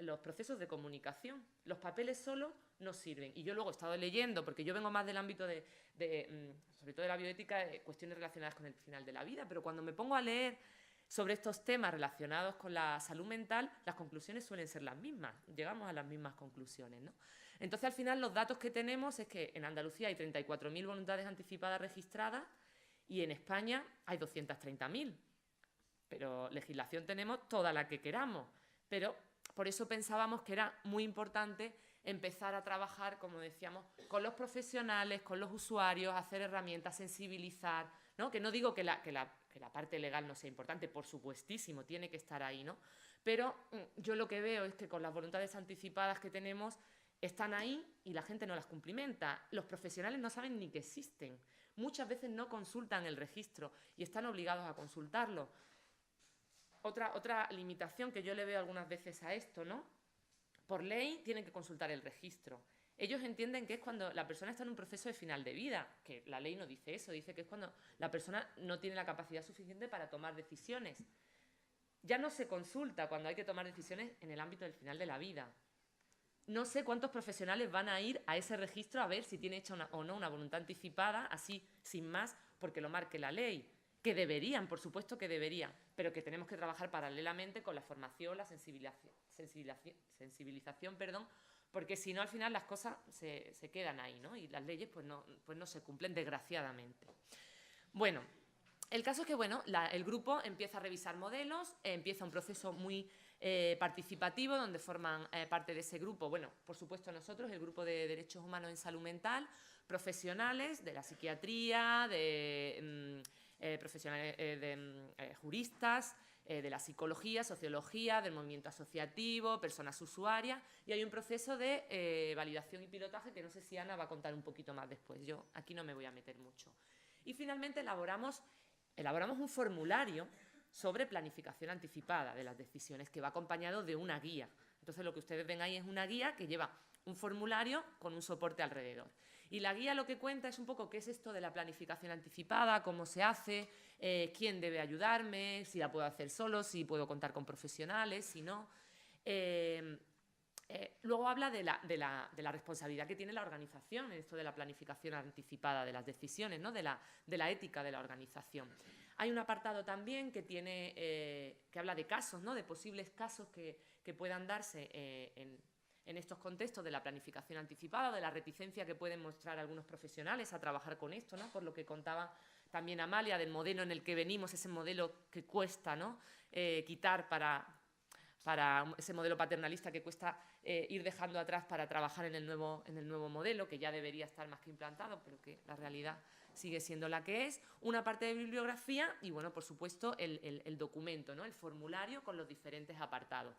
los procesos de comunicación. Los papeles solo no sirven. Y yo luego he estado leyendo, porque yo vengo más del ámbito sobre todo de la bioética, cuestiones relacionadas con el final de la vida, pero cuando me pongo a leer sobre estos temas relacionados con la salud mental, las conclusiones suelen ser las mismas, llegamos a las mismas conclusiones, ¿no? Entonces, al final, los datos que tenemos es que en Andalucía hay 34.000 voluntades anticipadas registradas y en España hay 230.000. Pero legislación tenemos toda la que queramos. Pero por eso pensábamos que era muy importante empezar a trabajar, como decíamos, con los profesionales, con los usuarios, hacer herramientas, sensibilizar, ¿no? Que no digo que la parte legal no sea importante, por supuestísimo, tiene que estar ahí, ¿no? Pero yo lo que veo es que con las voluntades anticipadas que tenemos están ahí y la gente no las cumplimenta. Los profesionales no saben ni que existen. Muchas veces no consultan el registro y están obligados a consultarlo. Otra limitación que yo le veo algunas veces a esto, ¿no? Por ley tienen que consultar el registro. Ellos entienden que es cuando la persona está en un proceso de final de vida, que la ley no dice eso, dice que es cuando la persona no tiene la capacidad suficiente para tomar decisiones. Ya no se consulta cuando hay que tomar decisiones en el ámbito del final de la vida. No sé cuántos profesionales van a ir a ese registro a ver si tiene hecha o no una voluntad anticipada, así, sin más, porque lo marque la ley. Que deberían, por supuesto que deberían, pero que tenemos que trabajar paralelamente con la formación, la sensibilización, porque si no, al final las cosas se quedan ahí, ¿no? Y las leyes pues no se cumplen, desgraciadamente. Bueno, el caso es que el grupo empieza a revisar modelos, empieza un proceso muy participativo donde forman parte de ese grupo, por supuesto nosotros, el grupo de Derechos Humanos en Salud Mental, profesionales de la psiquiatría, profesionales juristas, de la psicología, sociología, del movimiento asociativo, personas usuarias, y hay un proceso de validación y pilotaje que no sé si Ana va a contar un poquito más después, yo aquí no me voy a meter mucho. Y finalmente elaboramos un formulario sobre planificación anticipada de las decisiones que va acompañado de una guía. Entonces lo que ustedes ven ahí es una guía que lleva un formulario con un soporte alrededor. Y la guía lo que cuenta es un poco qué es esto de la planificación anticipada, cómo se hace, quién debe ayudarme, si la puedo hacer solo, si puedo contar con profesionales, si no. Luego habla de la responsabilidad que tiene la organización en esto de la planificación anticipada de las decisiones, ¿no? de la ética de la organización. Hay un apartado también que habla de casos, ¿no? de posibles casos que puedan darse en estos contextos de la planificación anticipada, de la reticencia que pueden mostrar algunos profesionales a trabajar con esto, ¿no? Por lo que contaba también Amalia, del modelo en el que venimos, ese modelo que cuesta, ¿no? Quitar para ese modelo paternalista que cuesta ir dejando atrás para trabajar en el nuevo modelo, que ya debería estar más que implantado, pero que la realidad sigue siendo la que es. Una parte de bibliografía y, bueno, por supuesto, el documento, ¿no? El formulario con los diferentes apartados.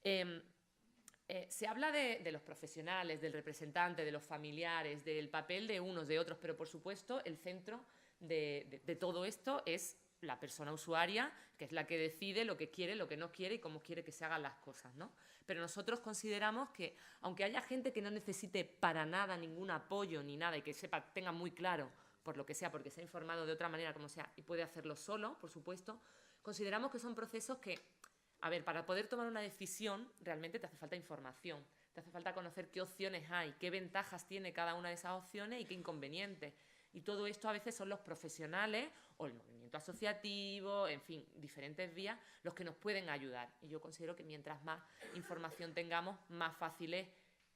Se habla de los profesionales, del representante, de los familiares, del papel de unos, de otros, pero, por supuesto, el centro de todo esto es la persona usuaria, que es la que decide lo que quiere, lo que no quiere y cómo quiere que se hagan las cosas, ¿no? Pero nosotros consideramos que, aunque haya gente que no necesite para nada ningún apoyo ni nada y que tenga muy claro, por lo que sea, porque se ha informado de otra manera, como sea, y puede hacerlo solo, por supuesto, consideramos que son procesos que, a ver, para poder tomar una decisión, realmente te hace falta información, te hace falta conocer qué opciones hay, qué ventajas tiene cada una de esas opciones y qué inconvenientes. Y todo esto a veces son los profesionales o el movimiento asociativo, en fin, diferentes vías, los que nos pueden ayudar. Y yo considero que mientras más información tengamos, más fácil es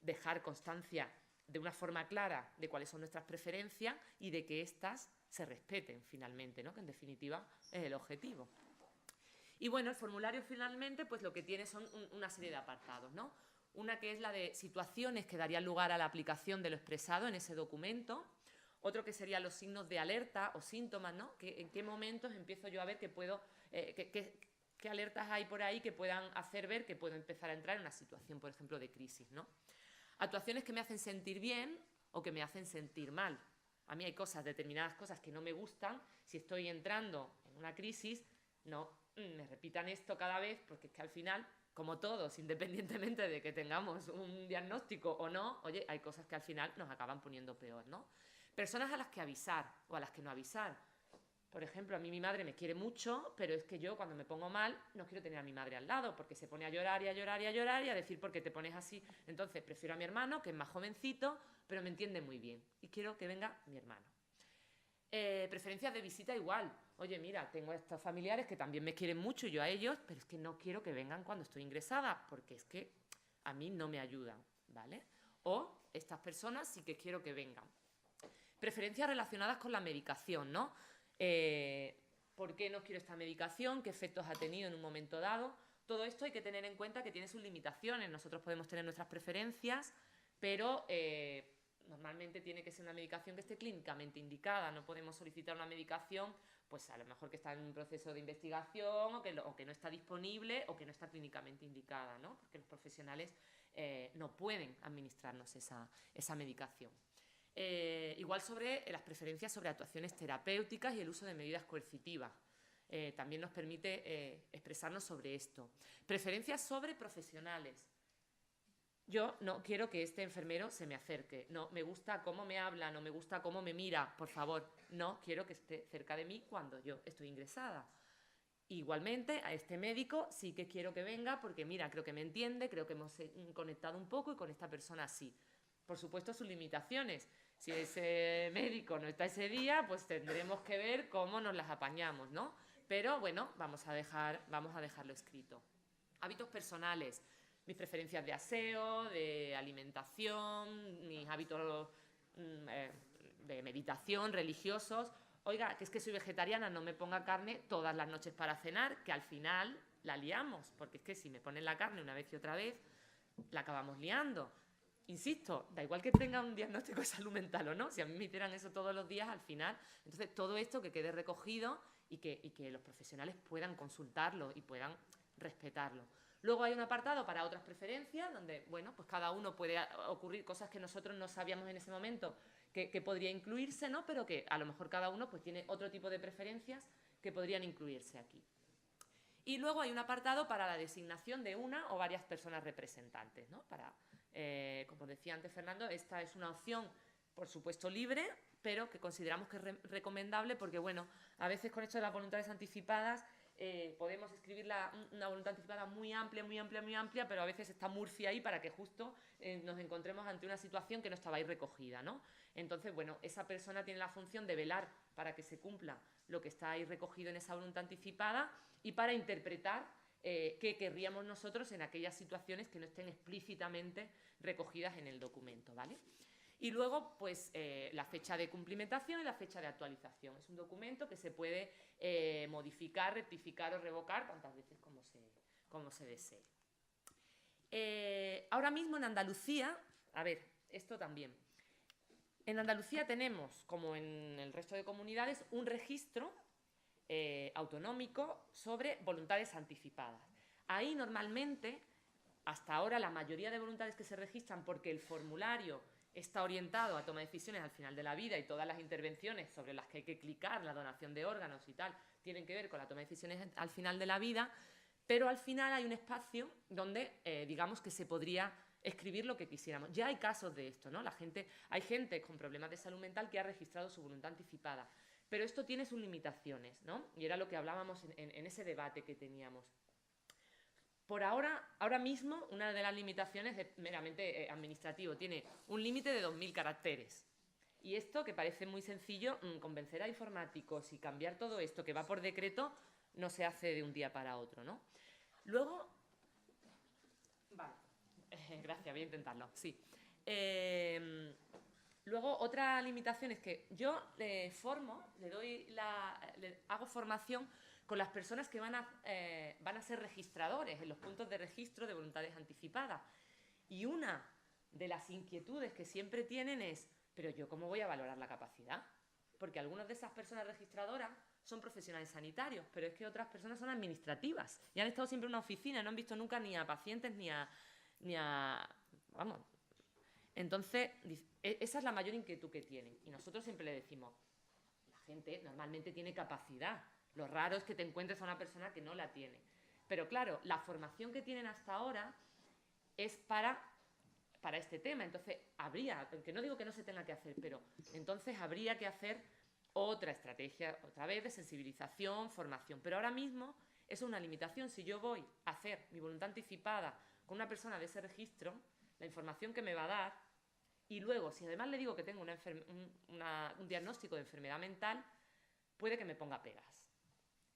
dejar constancia de una forma clara de cuáles son nuestras preferencias y de que éstas se respeten finalmente, ¿no? Que en definitiva es el objetivo. Y bueno, el formulario finalmente pues lo que tiene son una serie de apartados, ¿no? Una que es la de situaciones que darían lugar a la aplicación de lo expresado en ese documento. Otro que serían los signos de alerta o síntomas, ¿no? ¿En qué momentos empiezo yo a ver que puedo, qué alertas hay por ahí que puedan hacer ver que puedo empezar a entrar en una situación, por ejemplo, de crisis, ¿no? Actuaciones que me hacen sentir bien o que me hacen sentir mal. A mí hay determinadas cosas que no me gustan. Si estoy entrando en una crisis, no me repitan esto cada vez, porque es que al final, como todos, independientemente de que tengamos un diagnóstico o no, oye, hay cosas que al final nos acaban poniendo peor, ¿no? Personas a las que avisar o a las que no avisar. Por ejemplo, a mí mi madre me quiere mucho, pero es que yo cuando me pongo mal no quiero tener a mi madre al lado porque se pone a llorar y a llorar y a llorar y a decir por qué te pones así. Entonces prefiero a mi hermano, que es más jovencito, pero me entiende muy bien y quiero que venga mi hermano. Preferencias de visita igual. Oye, mira, tengo a estos familiares que también me quieren mucho y yo a ellos, pero es que no quiero que vengan cuando estoy ingresada porque es que a mí no me ayudan, ¿vale? O estas personas sí que quiero que vengan. Preferencias relacionadas con la medicación, ¿no? ¿Por qué no quiero esta medicación? ¿Qué efectos ha tenido en un momento dado? Todo esto hay que tener en cuenta que tiene sus limitaciones. Nosotros podemos tener nuestras preferencias, pero normalmente tiene que ser una medicación que esté clínicamente indicada. No podemos solicitar una medicación, pues a lo mejor que está en un proceso de investigación o que no está disponible o que no está clínicamente indicada, ¿no? Porque los profesionales no pueden administrarnos esa medicación. Igual sobre las preferencias sobre actuaciones terapéuticas y el uso de medidas coercitivas. También nos permite expresarnos sobre esto. Preferencias sobre profesionales. Yo no quiero que este enfermero se me acerque. No me gusta cómo me habla, no me gusta cómo me mira. Por favor, no quiero que esté cerca de mí cuando yo estoy ingresada. Igualmente, a este médico sí que quiero que venga porque, mira, creo que me entiende, creo que hemos conectado un poco y con esta persona sí. Por supuesto, sus limitaciones. Si ese médico no está ese día, pues tendremos que ver cómo nos las apañamos, ¿no? Pero bueno, vamos a dejarlo escrito. Hábitos personales, mis preferencias de aseo, de alimentación, mis hábitos de meditación, religiosos. Oiga, que es que soy vegetariana, no me ponga carne todas las noches para cenar, que al final la liamos, porque es que si me ponen la carne una vez y otra vez, la acabamos liando. Insisto, da igual que tenga un diagnóstico de salud mental o no, si a mí me hicieran eso todos los días, al final, entonces todo esto que quede recogido y que los profesionales puedan consultarlo y puedan respetarlo. Luego hay un apartado para otras preferencias, donde, bueno, pues cada uno puede ocurrir cosas que nosotros no sabíamos en ese momento que podría incluirse, ¿no? Pero que a lo mejor cada uno pues tiene otro tipo de preferencias que podrían incluirse aquí. Y luego hay un apartado para la designación de una o varias personas representantes, ¿no? Como decía antes Fernando, esta es una opción, por supuesto, libre, pero que consideramos que es recomendable porque, bueno, a veces con esto de las voluntades anticipadas podemos escribir una voluntad anticipada muy amplia, pero a veces está Murphy ahí para que justo nos encontremos ante una situación que no estaba ahí recogida, ¿no? Entonces, bueno, esa persona tiene la función de velar para que se cumpla lo que está ahí recogido en esa voluntad anticipada y para interpretar qué querríamos nosotros en aquellas situaciones que no estén explícitamente recogidas en el documento, ¿vale? Y luego, pues, la fecha de cumplimentación y la fecha de actualización. Es un documento que se puede modificar, rectificar o revocar tantas veces como se desee. Ahora mismo en Andalucía, a ver, esto también. En Andalucía tenemos, como en el resto de comunidades, un registro autonómico sobre voluntades anticipadas. Ahí normalmente, hasta ahora, la mayoría de voluntades que se registran, porque el formulario está orientado a toma de decisiones al final de la vida y todas las intervenciones sobre las que hay que clicar, la donación de órganos y tal, tienen que ver con la toma de decisiones al final de la vida, pero al final hay un espacio donde, digamos, que se podría escribir lo que quisiéramos. Ya hay casos de esto, ¿no? Hay gente con problemas de salud mental que ha registrado su voluntad anticipada, pero esto tiene sus limitaciones, ¿no? Y era lo que hablábamos en ese debate que teníamos. Por ahora mismo, una de las limitaciones es meramente administrativo. Tiene un límite de 2.000 caracteres. Y esto, que parece muy sencillo, convencer a informáticos y cambiar todo esto que va por decreto, no se hace de un día para otro, ¿no? Luego... Vale. Gracias, voy a intentarlo. Sí. Luego, otra limitación es que yo le hago formación con las personas que van a ser registradores en los puntos de registro de voluntades anticipadas. Y una de las inquietudes que siempre tienen es, ¿pero yo cómo voy a valorar la capacidad? Porque algunas de esas personas registradoras son profesionales sanitarios, pero es que otras personas son administrativas y han estado siempre en una oficina, no han visto nunca ni a pacientes ni a vamos. Entonces, esa es la mayor inquietud que tienen. Y nosotros siempre le decimos, la gente normalmente tiene capacidad. Lo raro es que te encuentres a una persona que no la tiene. Pero claro, la formación que tienen hasta ahora es para este tema. Entonces, que no digo que no se tenga que hacer, pero entonces habría que hacer otra estrategia, otra vez, de sensibilización, formación. Pero ahora mismo es una limitación. Si yo voy a hacer mi voluntad anticipada con una persona de ese registro, la información que me va a dar, y luego, si además le digo que tengo un diagnóstico de enfermedad mental, puede que me ponga pegas.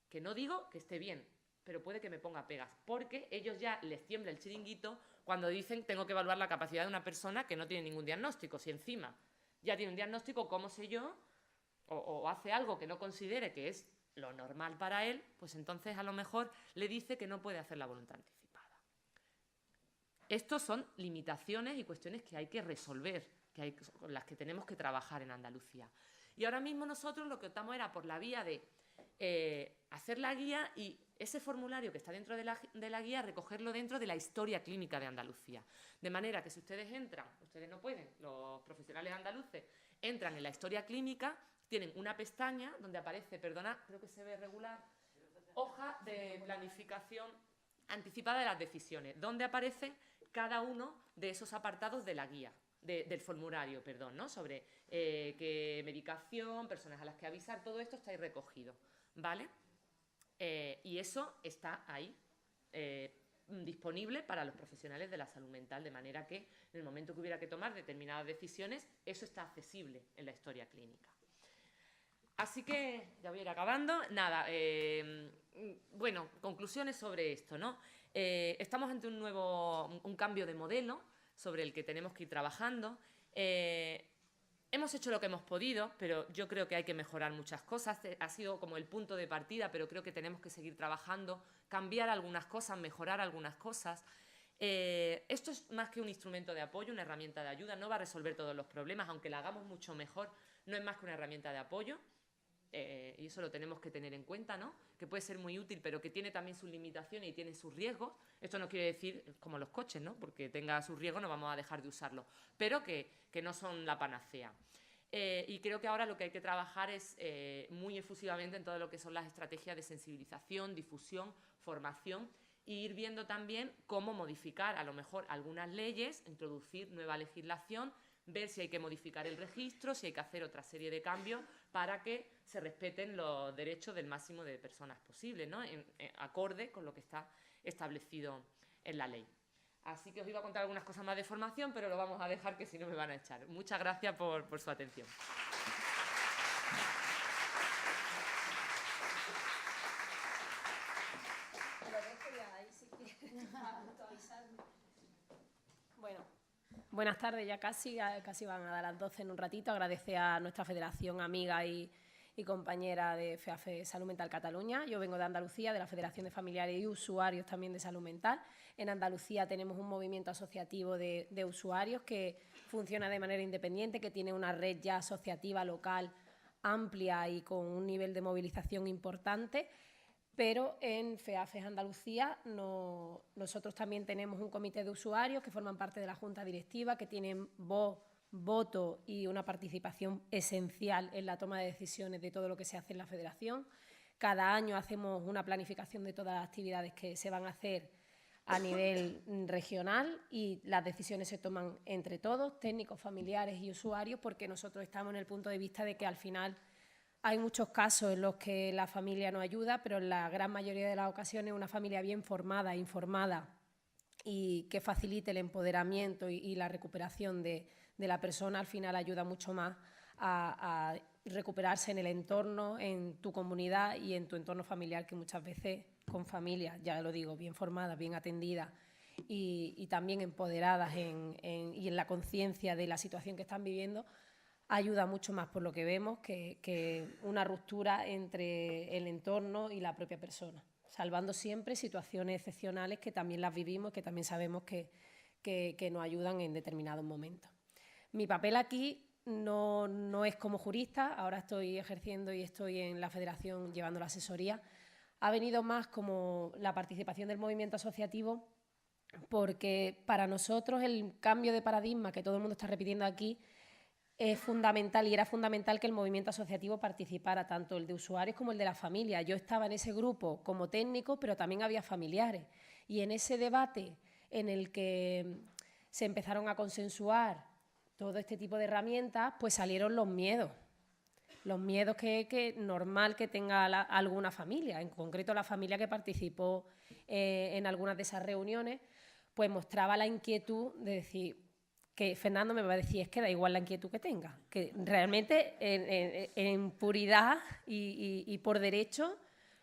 Que no digo que esté bien, pero puede que me ponga pegas, porque ellos ya les tiembla el chiringuito cuando dicen tengo que evaluar la capacidad de una persona que no tiene ningún diagnóstico. Si encima ya tiene un diagnóstico, ¿cómo sé yo? O hace algo que no considere que es lo normal para él, pues entonces a lo mejor le dice que no puede hacer la voluntad anticipada. Estos son limitaciones y cuestiones que hay que resolver, con las que tenemos que trabajar en Andalucía. Y ahora mismo nosotros lo que optamos era por la vía de hacer la guía y ese formulario que está dentro de la guía, recogerlo dentro de la historia clínica de Andalucía. De manera que si ustedes no pueden, los profesionales andaluces entran en la historia clínica, tienen una pestaña donde aparece, perdona, creo que se ve regular, hoja de planificación anticipada de las decisiones, donde aparece cada uno de esos apartados de la guía, del formulario, perdón, ¿no? Sobre qué medicación, personas a las que avisar, todo esto está ahí recogido, ¿vale? Y eso está ahí disponible para los profesionales de la salud mental, de manera que en el momento que hubiera que tomar determinadas decisiones, eso está accesible en la historia clínica. Así que ya voy a ir acabando. Nada, bueno, conclusiones sobre esto, ¿no? Estamos ante un cambio de modelo sobre el que tenemos que ir trabajando. Hemos hecho lo que hemos podido, pero yo creo que hay que mejorar muchas cosas. Ha sido como el punto de partida, pero creo que tenemos que seguir trabajando, cambiar algunas cosas, mejorar algunas cosas. Esto es más que un instrumento de apoyo, una herramienta de ayuda. No va a resolver todos los problemas, aunque la hagamos mucho mejor, no es más que una herramienta de apoyo. Y eso lo tenemos que tener en cuenta, ¿no? Que puede ser muy útil, pero que tiene también sus limitaciones y tiene sus riesgos. Esto no quiere decir como los coches, ¿no? Porque tenga sus riesgos no vamos a dejar de usarlo, pero que no son la panacea. Y creo que ahora lo que hay que trabajar es muy efusivamente en todo lo que son las estrategias de sensibilización, difusión, formación, e ir viendo también cómo modificar a lo mejor algunas leyes, introducir nueva legislación, ver si hay que modificar el registro, si hay que hacer otra serie de cambios para que se respeten los derechos del máximo de personas posible, ¿no? Acorde con lo que está establecido en la ley. Así que os iba a contar algunas cosas más de formación, pero lo vamos a dejar, que si no me van a echar. Muchas gracias por su atención. Bueno, buenas tardes, ya casi van a dar las 12 en un ratito. Agradecer a nuestra federación amiga y y compañera de FEAFE Salud Mental Cataluña. Yo vengo de Andalucía, de la Federación de Familiares y Usuarios también de Salud Mental. En Andalucía tenemos un movimiento asociativo de usuarios que funciona de manera independiente, que tiene una red ya asociativa local amplia y con un nivel de movilización importante. Pero en FEAFE Andalucía nosotros también tenemos un comité de usuarios que forman parte de la Junta Directiva, que tienen voz, voto y una participación esencial en la toma de decisiones de todo lo que se hace en la federación. Cada año hacemos una planificación de todas las actividades que se van a hacer a nivel regional y las decisiones se toman entre todos, técnicos, familiares y usuarios, porque nosotros estamos en el punto de vista de que al final hay muchos casos en los que la familia no ayuda, pero en la gran mayoría de las ocasiones una familia bien formada, informada y que facilite el empoderamiento y la recuperación de la persona, al final ayuda mucho más a recuperarse en el entorno, en tu comunidad y en tu entorno familiar, que muchas veces con familias, ya lo digo, bien formadas, bien atendidas y también empoderadas y en la conciencia de la situación que están viviendo, ayuda mucho más por lo que vemos que una ruptura entre el entorno y la propia persona, salvando siempre situaciones excepcionales que también las vivimos, que también sabemos que nos ayudan en determinados momentos. Mi papel aquí no es como jurista, ahora estoy ejerciendo y estoy en la federación llevando la asesoría. Ha venido más como la participación del movimiento asociativo, porque para nosotros el cambio de paradigma que todo el mundo está repitiendo aquí es fundamental y era fundamental que el movimiento asociativo participara, tanto el de usuarios como el de la familia. Yo estaba en ese grupo como técnico, pero también había familiares. Y en ese debate en el que se empezaron a consensuar todo este tipo de herramientas, pues salieron los miedos. Los miedos que normal que tenga alguna familia, en concreto la familia que participó en algunas de esas reuniones, pues mostraba la inquietud de decir, que Fernando me va a decir, es que da igual la inquietud que tenga, que realmente en puridad y por derecho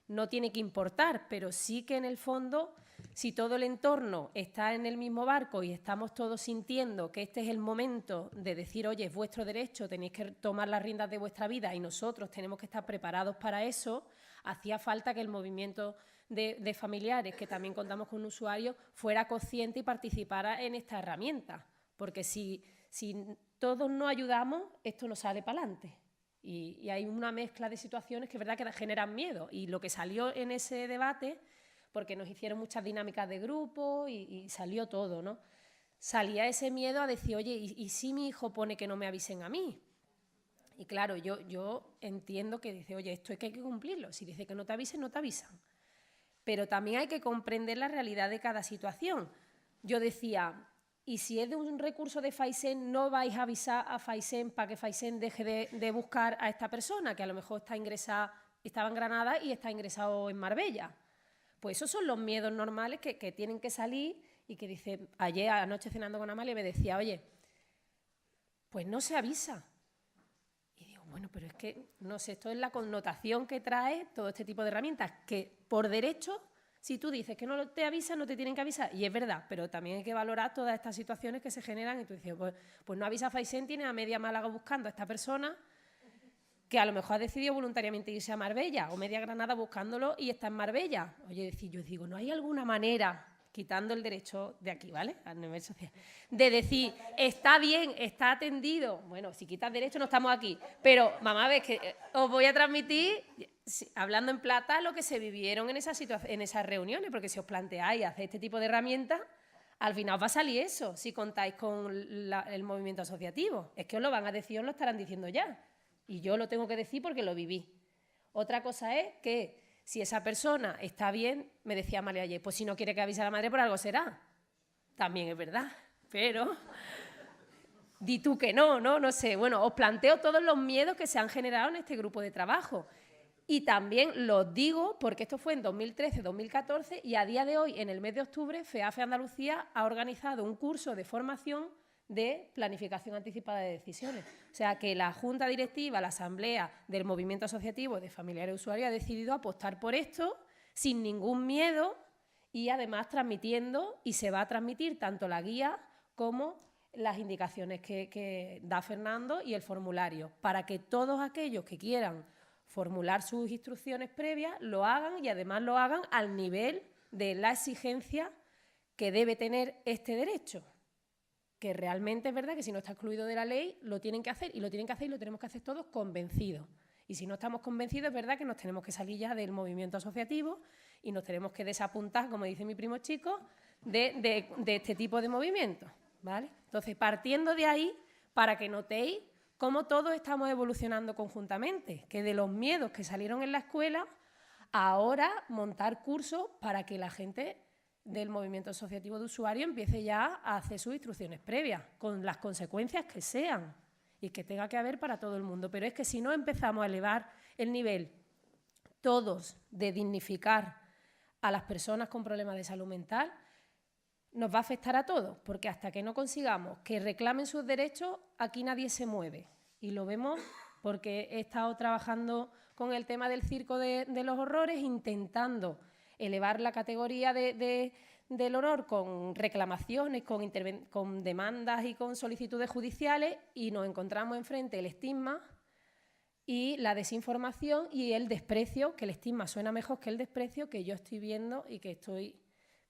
no tiene que importar, pero sí que en el fondo, si todo el entorno está en el mismo barco y estamos todos sintiendo que este es el momento de decir, oye, es vuestro derecho, tenéis que tomar las riendas de vuestra vida y nosotros tenemos que estar preparados para eso, hacía falta que el movimiento de familiares, que también contamos con usuarios, fuera consciente y participara en esta herramienta. Porque si todos no ayudamos, esto no sale para adelante. Y hay una mezcla de situaciones que es verdad que generan miedo. Y lo que salió en ese debate, porque nos hicieron muchas dinámicas de grupo y salió todo, ¿no? Salía ese miedo a decir, oye, ¿y si mi hijo pone que no me avisen a mí? Y claro, yo entiendo que dice, oye, esto es que hay que cumplirlo. Si dice que no te avisen, no te avisan. Pero también hay que comprender la realidad de cada situación. Yo decía, y si es de un recurso de Faisen, no vais a avisar a Faisen para que Faisen deje de buscar a esta persona, que a lo mejor estaba en Granada y está ingresado en Marbella. Pues esos son los miedos normales que tienen que salir y que dice, ayer anoche cenando con Amalia me decía, oye, pues no se avisa. Y digo, bueno, pero es que, no sé, esto es la connotación que trae todo este tipo de herramientas, que por derecho, si tú dices que no te avisan, no te tienen que avisar, y es verdad, pero también hay que valorar todas estas situaciones que se generan, y tú dices, pues no avisa a Faisen, tiene a media Málaga buscando a esta persona, que a lo mejor ha decidido voluntariamente irse a Marbella, o media Granada buscándolo y está en Marbella. Oye, yo digo, ¿no hay alguna manera, quitando el derecho de aquí, ¿vale?, a nivel social, de decir, está bien, está atendido? Bueno, si quitas derecho no estamos aquí, pero, mamá, ves que os voy a transmitir, hablando en plata, lo que se vivieron en esas reuniones, porque si os planteáis hacer este tipo de herramientas, al final os va a salir eso, si contáis con el movimiento asociativo. Es que os lo van a decir, os lo estarán diciendo ya. Y yo lo tengo que decir porque lo viví. Otra cosa es que si esa persona está bien, me decía Amalia ayer, pues si no quiere que avise a la madre por algo será. También es verdad, pero di tú que no sé. Bueno, os planteo todos los miedos que se han generado en este grupo de trabajo. Y también los digo porque esto fue en 2013-2014 y a día de hoy, en el mes de octubre, FEAFE Andalucía ha organizado un curso de formación de planificación anticipada de decisiones. O sea, que la Junta Directiva, la Asamblea del Movimiento Asociativo de Familiares y Usuarios ha decidido apostar por esto sin ningún miedo y además transmitiendo, y se va a transmitir tanto la guía como las indicaciones que da Fernando y el formulario, para que todos aquellos que quieran formular sus instrucciones previas, lo hagan y además lo hagan al nivel de la exigencia que debe tener este derecho. Que realmente es verdad que si no está excluido de la ley, lo tienen que hacer y lo tienen que hacer y lo tenemos que hacer todos convencidos. Y si no estamos convencidos, es verdad que nos tenemos que salir ya del movimiento asociativo y nos tenemos que desapuntar, como dice mi primo chico, de este tipo de movimientos, ¿vale? Entonces, partiendo de ahí, para que notéis cómo todos estamos evolucionando conjuntamente, que de los miedos que salieron en la escuela, ahora montar cursos para que la gente del movimiento asociativo de usuarios empiece ya a hacer sus instrucciones previas, con las consecuencias que sean y que tenga que haber para todo el mundo. Pero es que si no empezamos a elevar el nivel todos de dignificar a las personas con problemas de salud mental, nos va a afectar a todos, porque hasta que no consigamos que reclamen sus derechos, aquí nadie se mueve. Y lo vemos porque he estado trabajando con el tema del circo de los horrores, intentando elevar la categoría del horror con reclamaciones, con demandas y con solicitudes judiciales, y nos encontramos enfrente el estigma y la desinformación y el desprecio, que el estigma suena mejor que el desprecio que yo estoy viendo y que estoy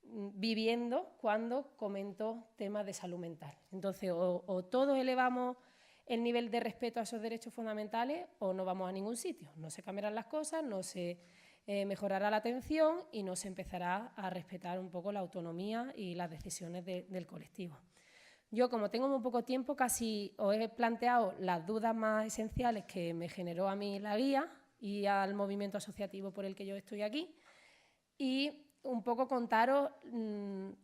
viviendo cuando comento temas de salud mental. Entonces, o todos elevamos el nivel de respeto a esos derechos fundamentales o no vamos a ningún sitio. No se cambiarán las cosas, no se mejorará la atención y no se empezará a respetar un poco la autonomía y las decisiones del colectivo. Yo, como tengo muy poco tiempo, casi os he planteado las dudas más esenciales que me generó a mí la guía y al movimiento asociativo por el que yo estoy aquí, y un poco contaros en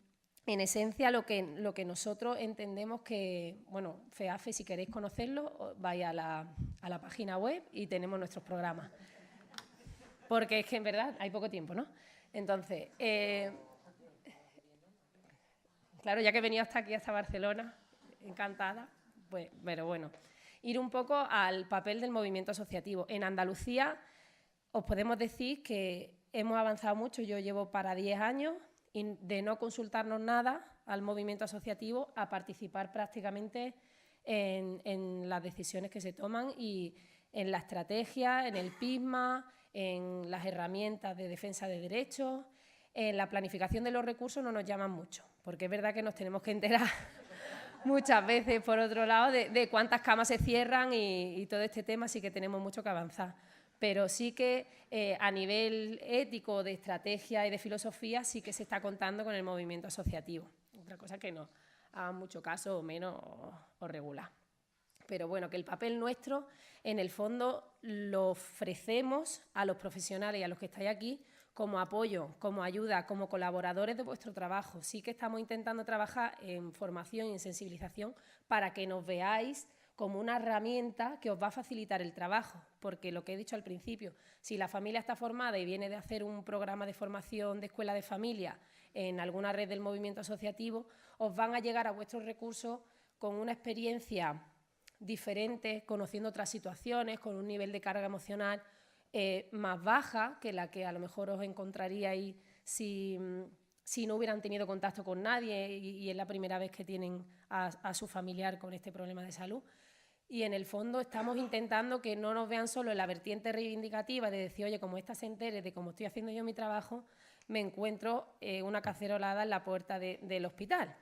esencia lo que nosotros entendemos que, bueno, FEAFE, si queréis conocerlo, vais a la página web y tenemos nuestros programas. Porque es que en verdad hay poco tiempo, ¿no? Entonces, claro, ya que he venido hasta aquí, hasta Barcelona, encantada, pues, pero bueno, ir un poco al papel del movimiento asociativo. En Andalucía os podemos decir que hemos avanzado mucho. Yo llevo para 10 años y de no consultarnos nada al movimiento asociativo a participar prácticamente en las decisiones que se toman y en la estrategia, en el PISMA, en las herramientas de defensa de derechos, en la planificación de los recursos no nos llaman mucho, porque es verdad que nos tenemos que enterar muchas veces, por otro lado, de cuántas camas se cierran y todo este tema, sí que tenemos mucho que avanzar. Pero sí que a nivel ético, de estrategia y de filosofía, sí que se está contando con el movimiento asociativo. Otra cosa que no hagan mucho caso o menos o regular. Pero bueno, que el papel nuestro, en el fondo, lo ofrecemos a los profesionales y a los que estáis aquí como apoyo, como ayuda, como colaboradores de vuestro trabajo. Sí que estamos intentando trabajar en formación y en sensibilización para que nos veáis como una herramienta que os va a facilitar el trabajo, porque lo que he dicho al principio, si la familia está formada y viene de hacer un programa de formación de escuela de familia en alguna red del movimiento asociativo, os van a llegar a vuestros recursos con una experiencia diferente, conociendo otras situaciones, con un nivel de carga emocional más baja que la que a lo mejor os encontraríais si no hubieran tenido contacto con nadie y es la primera vez que tienen a su familiar con este problema de salud. Y en el fondo estamos intentando que no nos vean solo en la vertiente reivindicativa de decir, oye, como esta se entere de cómo estoy haciendo yo mi trabajo, me encuentro una cacerolada en la puerta del hospital,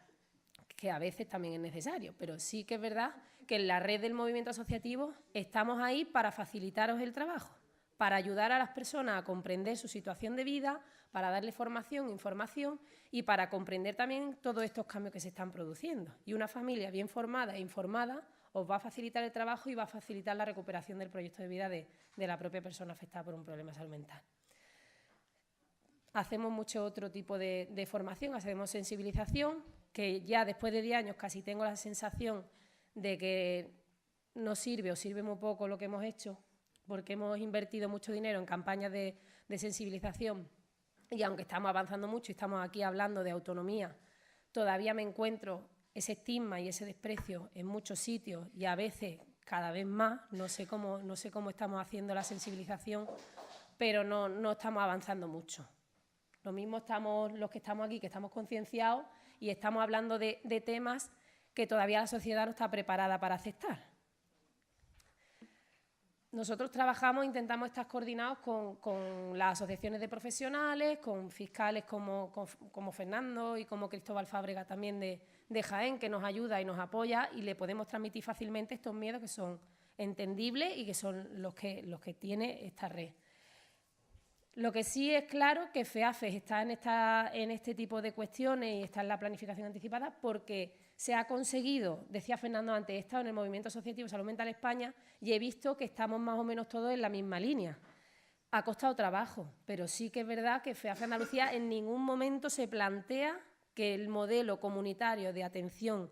que a veces también es necesario, pero sí que es verdad que en la red del movimiento asociativo estamos ahí para facilitaros el trabajo, para ayudar a las personas a comprender su situación de vida, para darle formación, información y para comprender también todos estos cambios que se están produciendo. Y una familia bien formada e informada os va a facilitar el trabajo y va a facilitar la recuperación del proyecto de vida de la propia persona afectada por un problema de salud mental. Hacemos mucho otro tipo de formación, hacemos sensibilización, que ya después de 10 años casi tengo la sensación de que no sirve o sirve muy poco lo que hemos hecho, porque hemos invertido mucho dinero en campañas de sensibilización y aunque estamos avanzando mucho y estamos aquí hablando de autonomía, todavía me encuentro ese estigma y ese desprecio en muchos sitios y a veces cada vez más. No sé cómo estamos haciendo la sensibilización, pero no estamos avanzando mucho. Lo mismo estamos los que estamos aquí, que estamos concienciados y estamos hablando de temas que todavía la sociedad no está preparada para aceptar. nosotros trabajamos, intentamos estar coordinados con las asociaciones de profesionales, con fiscales como Fernando y como Cristóbal Fábrega también de Jaén, que nos ayuda y nos apoya, y le podemos transmitir fácilmente estos miedos que son entendibles y que son los que tiene esta red. Lo que sí es claro que FEAFES está en este tipo de cuestiones y está en la planificación anticipada porque se ha conseguido, decía Fernando antes, he estado en el Movimiento Asociativo Salud Mental España y he visto que estamos más o menos todos en la misma línea. Ha costado trabajo, pero sí que es verdad que FEAFES Andalucía en ningún momento se plantea que el modelo comunitario de atención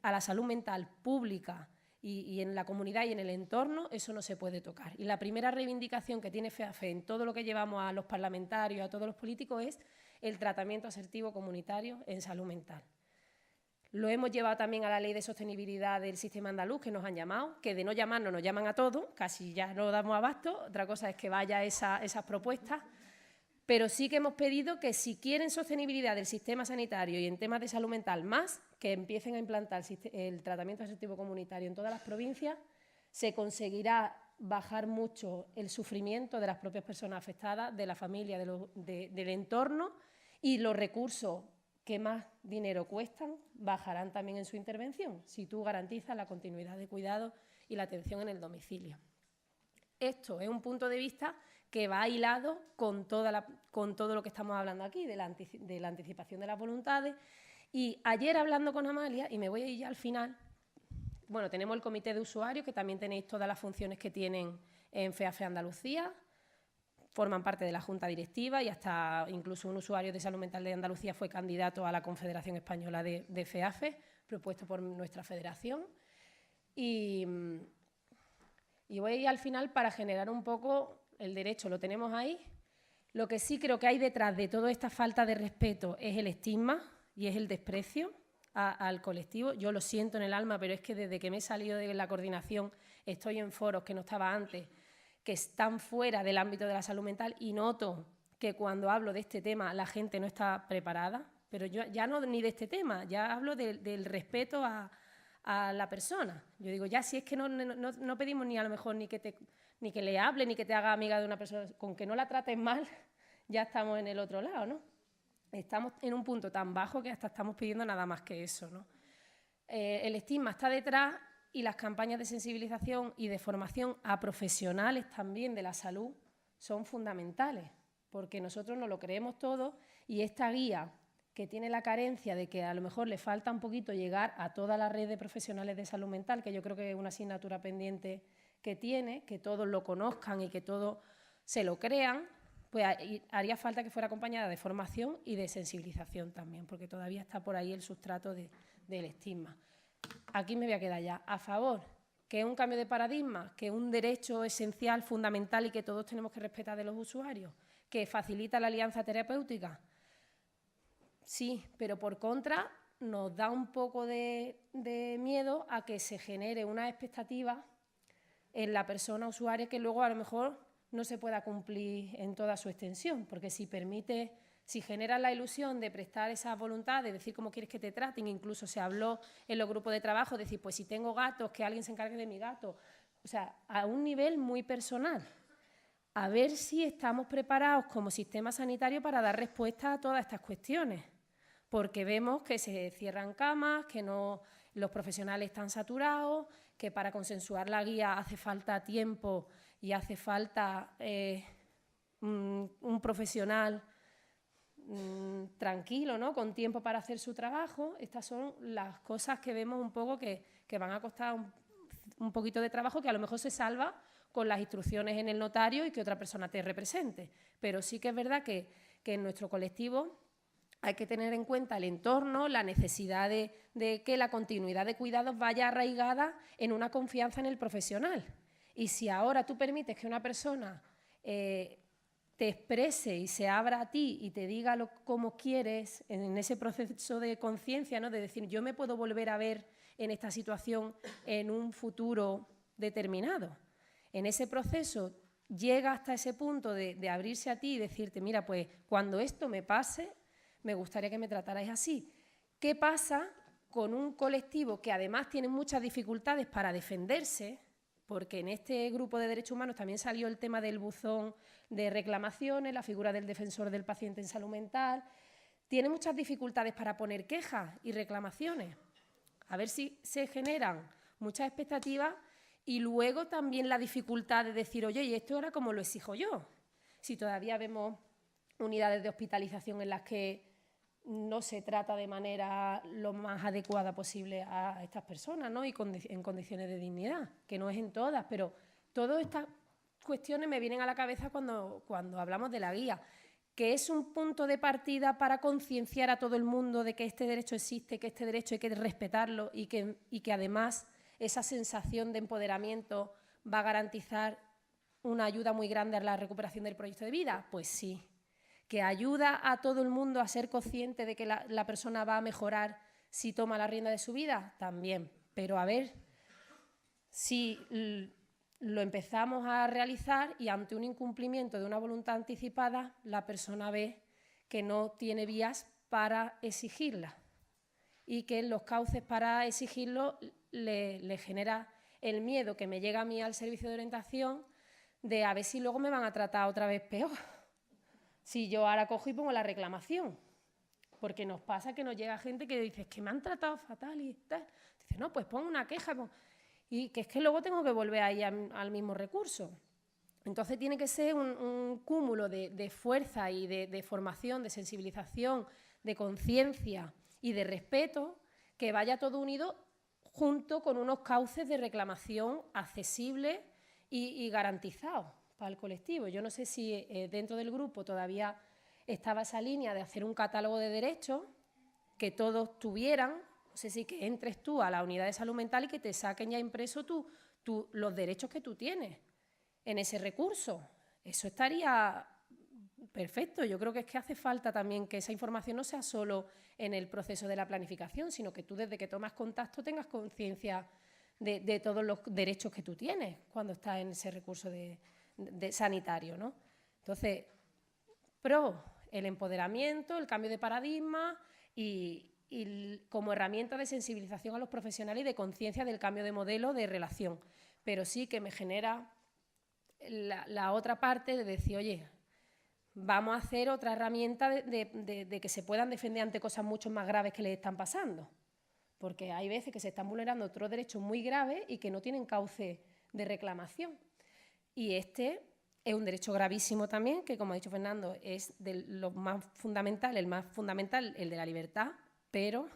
a la salud mental pública y en la comunidad y en el entorno, eso no se puede tocar. Y la primera reivindicación que tiene FEAFES en todo lo que llevamos a los parlamentarios, a todos los políticos, es el tratamiento asertivo comunitario en salud mental. Lo hemos llevado también a la Ley de Sostenibilidad del Sistema Andaluz, que nos han llamado, que de no llamarnos nos llaman a todos, casi ya no damos abasto, otra cosa es que vaya esas propuestas, pero sí que hemos pedido que si quieren sostenibilidad del sistema sanitario y en temas de salud mental más, que empiecen a implantar el tratamiento asertivo comunitario en todas las provincias, se conseguirá bajar mucho el sufrimiento de las propias personas afectadas, de la familia, del entorno, y los recursos que más dinero cuestan bajarán también en su intervención, si tú garantizas la continuidad de cuidado y la atención en el domicilio. Esto es un punto de vista que va hilado con todo lo que estamos hablando aquí, de la anticipación de las voluntades. Y ayer hablando con Amalia, y me voy a ir ya al final, bueno, tenemos el comité de usuarios, que también tenéis todas las funciones que tienen en FEAFES Andalucía, forman parte de la Junta Directiva y hasta incluso un usuario de salud mental de Andalucía fue candidato a la Confederación Española de FEAFES, propuesto por nuestra federación. Y voy a ir al final para generar un poco el derecho, lo tenemos ahí. Lo que sí creo que hay detrás de toda esta falta de respeto es el estigma y es el desprecio al colectivo. Yo lo siento en el alma, pero es que desde que me he salido de la coordinación estoy en foros que no estaba antes, que están fuera del ámbito de la salud mental, y noto que cuando hablo de este tema la gente no está preparada, pero yo ya no ni de este tema, ya hablo del respeto a la persona. Yo digo, ya si es que no pedimos ni a lo mejor ni que le hable, ni que te haga amiga de una persona, con que no la trates mal, ya estamos en el otro lado, ¿no? Estamos en un punto tan bajo que hasta estamos pidiendo nada más que eso, ¿no? El estigma está detrás y las campañas de sensibilización y de formación a profesionales también de la salud son fundamentales, porque nosotros nos lo creemos todo y esta guía que tiene la carencia de que a lo mejor le falta un poquito llegar a toda la red de profesionales de salud mental, que yo creo que es una asignatura pendiente que tiene, que todos lo conozcan y que todos se lo crean, pues haría falta que fuera acompañada de formación y de sensibilización también, porque todavía está por ahí el sustrato del estigma. Aquí me voy a quedar ya. A favor, que es un cambio de paradigma, que es un derecho esencial, fundamental y que todos tenemos que respetar de los usuarios, que facilita la alianza terapéutica. Sí, pero por contra nos da un poco de miedo a que se genere una expectativa en la persona usuaria que luego a lo mejor no se pueda cumplir en toda su extensión, porque si generas la ilusión de prestar esa voluntad, de decir cómo quieres que te traten, incluso se habló en los grupos de trabajo, decir, pues si tengo gatos, que alguien se encargue de mi gato, o sea, a un nivel muy personal. A ver si estamos preparados como sistema sanitario para dar respuesta a todas estas cuestiones, porque vemos que se cierran camas, que los profesionales están saturados, que para consensuar la guía hace falta tiempo y hace falta un profesional tranquilo, ¿no? Con tiempo para hacer su trabajo. Estas son las cosas que vemos un poco que van a costar un poquito de trabajo, que a lo mejor se salva con las instrucciones en el notario y que otra persona te represente. Pero sí que es verdad que en nuestro colectivo hay que tener en cuenta el entorno, la necesidad de que la continuidad de cuidados vaya arraigada en una confianza en el profesional. Y si ahora tú permites que una persona te exprese y se abra a ti y te diga cómo quieres, en ese proceso de conciencia, ¿no? De decir, yo me puedo volver a ver en esta situación en un futuro determinado. En ese proceso llega hasta ese punto de abrirse a ti y decirte, mira, pues cuando esto me pase, me gustaría que me tratarais así. ¿Qué pasa con un colectivo que además tiene muchas dificultades para defenderse? porque en este grupo de derechos humanos también salió el tema del buzón de reclamaciones, la figura del defensor del paciente en salud mental. Tiene muchas dificultades para poner quejas y reclamaciones. A ver si se generan muchas expectativas y luego también la dificultad de decir, oye, ¿y esto ahora cómo lo exijo yo? Si todavía vemos unidades de hospitalización en las que no se trata de manera lo más adecuada posible a estas personas, ¿no? Y en condiciones de dignidad, que no es en todas, pero todas estas cuestiones me vienen a la cabeza cuando hablamos de la guía, que es un punto de partida para concienciar a todo el mundo de que este derecho existe, que este derecho hay que respetarlo y que además esa sensación de empoderamiento va a garantizar una ayuda muy grande a la recuperación del proyecto de vida. Pues sí. ¿Que ayuda a todo el mundo a ser consciente de que la persona va a mejorar si toma la rienda de su vida? También. Pero a ver si lo empezamos a realizar y ante un incumplimiento de una voluntad anticipada, la persona ve que no tiene vías para exigirla y que los cauces para exigirlo le genera el miedo que me llega a mí al servicio de orientación de a ver si luego me van a tratar otra vez peor. Si yo ahora cojo y pongo la reclamación, porque nos pasa que nos llega gente que dice, es que me han tratado fatal y tal. Dice, no, pues pon una queja. Y que es que luego tengo que volver ahí al mismo recurso. Entonces tiene que ser un cúmulo de fuerza y de formación, de sensibilización, de conciencia y de respeto, que vaya todo unido junto con unos cauces de reclamación accesibles y garantizados para el colectivo. Yo no sé si dentro del grupo todavía estaba esa línea de hacer un catálogo de derechos que todos tuvieran. No sé si que entres tú a la unidad de salud mental y que te saquen ya impreso los derechos que tú tienes en ese recurso. Eso estaría perfecto. Yo creo que es que hace falta también que esa información no sea solo en el proceso de la planificación, sino que tú desde que tomas contacto tengas conciencia de todos los derechos que tú tienes cuando estás en ese recurso de sanitario, ¿no? Entonces, el empoderamiento, el cambio de paradigma y como herramienta de sensibilización a los profesionales y de conciencia del cambio de modelo de relación. Pero sí que me genera la otra parte de decir, oye, vamos a hacer otra herramienta de que se puedan defender ante cosas mucho más graves que les están pasando. Porque hay veces que se están vulnerando otros derechos muy graves y que no tienen cauce de reclamación. Y este es un derecho gravísimo también, que como ha dicho Fernando, es de lo más fundamental, el de la libertad, pero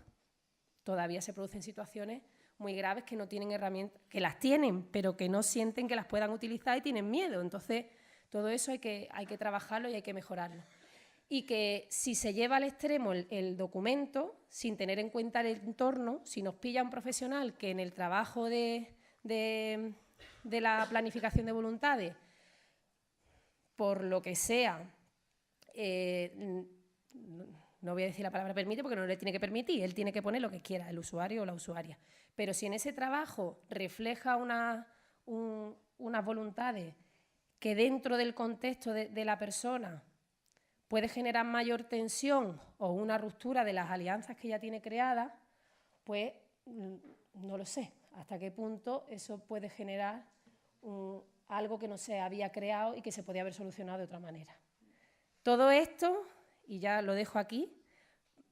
todavía se producen situaciones muy graves que no tienen herramientas, que las tienen, pero que no sienten que las puedan utilizar y tienen miedo. Entonces, todo eso hay que trabajarlo y hay que mejorarlo. Y que si se lleva al extremo el documento, sin tener en cuenta el entorno, si nos pilla un profesional que en el trabajo de la planificación de voluntades, por lo que sea, no voy a decir la palabra permite porque no le tiene que permitir, él tiene que poner lo que quiera, el usuario o la usuaria. Pero si en ese trabajo refleja unas voluntades que dentro del contexto de la persona puede generar mayor tensión o una ruptura de las alianzas que ya tiene creadas, pues no lo sé hasta qué punto eso puede generar algo que no se había creado y que se podía haber solucionado de otra manera. Todo esto, y ya lo dejo aquí,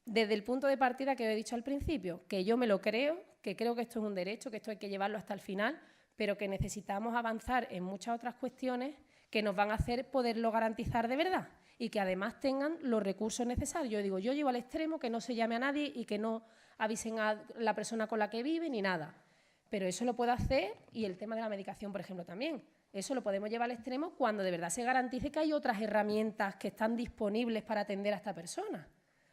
desde el punto de partida que he dicho al principio, que yo me lo creo, que creo que esto es un derecho, que esto hay que llevarlo hasta el final, pero que necesitamos avanzar en muchas otras cuestiones que nos van a hacer poderlo garantizar de verdad y que además tengan los recursos necesarios. Yo digo, yo llevo al extremo que no se llame a nadie y que no avisen a la persona con la que vive ni nada. Pero eso lo puedo hacer, y el tema de la medicación, por ejemplo, también. Eso lo podemos llevar al extremo cuando de verdad se garantice que hay otras herramientas que están disponibles para atender a esta persona.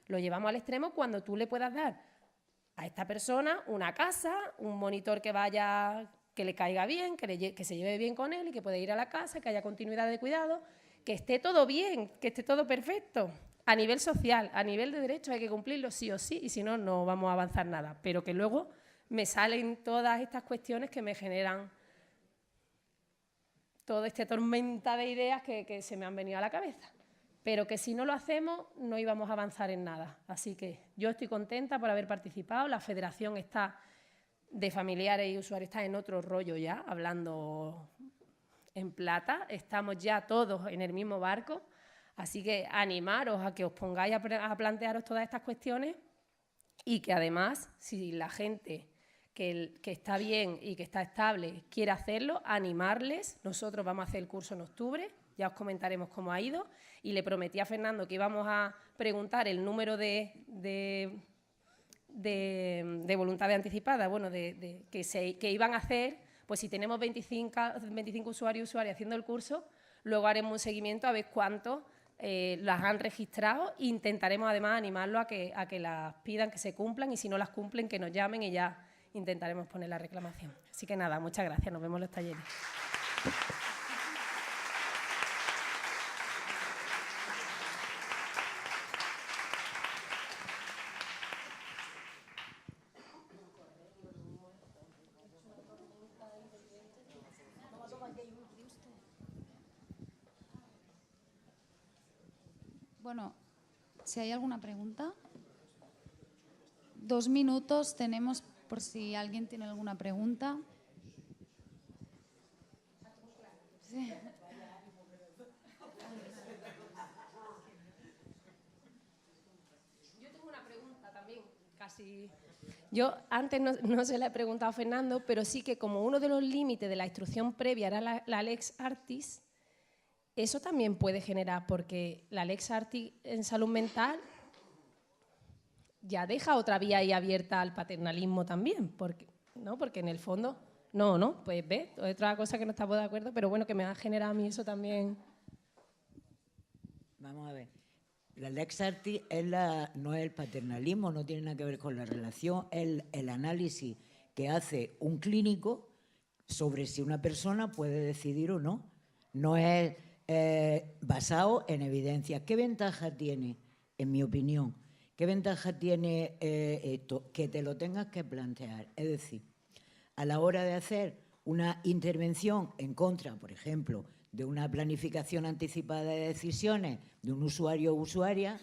Lo llevamos al extremo cuando tú le puedas dar a esta persona una casa, un monitor que le caiga bien, que se lleve bien con él y que pueda ir a la casa, que haya continuidad de cuidado, que esté todo bien, que esté todo perfecto. A nivel social, a nivel de derechos hay que cumplirlo sí o sí, y si no, no vamos a avanzar nada. Pero que luego me salen todas estas cuestiones que me generan toda esta tormenta de ideas que se me han venido a la cabeza. Pero que si no lo hacemos, no íbamos a avanzar en nada. Así que yo estoy contenta por haber participado, la federación está de familiares y usuarios está en otro rollo ya, hablando en plata. Estamos ya todos en el mismo barco, así que animaros a que os pongáis a plantearos todas estas cuestiones y que además, si la gente que está bien y que está estable quiere hacerlo, animarles. Nosotros vamos a hacer el curso en octubre, ya os comentaremos cómo ha ido, y le prometí a Fernando que íbamos a preguntar el número de voluntades anticipadas, bueno, que iban a hacer, pues si tenemos 25 usuarios y usuarias haciendo el curso, luego haremos un seguimiento a ver cuántos las han registrado e intentaremos además animarlos a que las pidan, que se cumplan, y si no las cumplen, que nos llamen y ya intentaremos poner la reclamación. Así que nada, muchas gracias, nos vemos en los talleres. Bueno, si hay alguna pregunta. 2 minutos tenemos por si alguien tiene alguna pregunta. Sí. Yo tengo una pregunta también, casi. Yo antes no se la he preguntado a Fernando, pero sí que como uno de los límites de la instrucción previa era la Lex Artis, eso también puede generar, porque la Lex Artis en salud mental ya deja otra vía ahí abierta al paternalismo también, porque en el fondo, pues ve, otra cosa que no estamos de acuerdo, pero bueno, que me ha generado a mí eso también. Vamos a ver. La Lex Artis no es el paternalismo, no tiene nada que ver con la relación, es el análisis que hace un clínico sobre si una persona puede decidir o no. No es basado en evidencias. ¿Qué ventaja tiene, en mi opinión? ¿Qué ventaja tiene esto? Que te lo tengas que plantear. Es decir, a la hora de hacer una intervención en contra, por ejemplo, de una planificación anticipada de decisiones de un usuario o usuaria,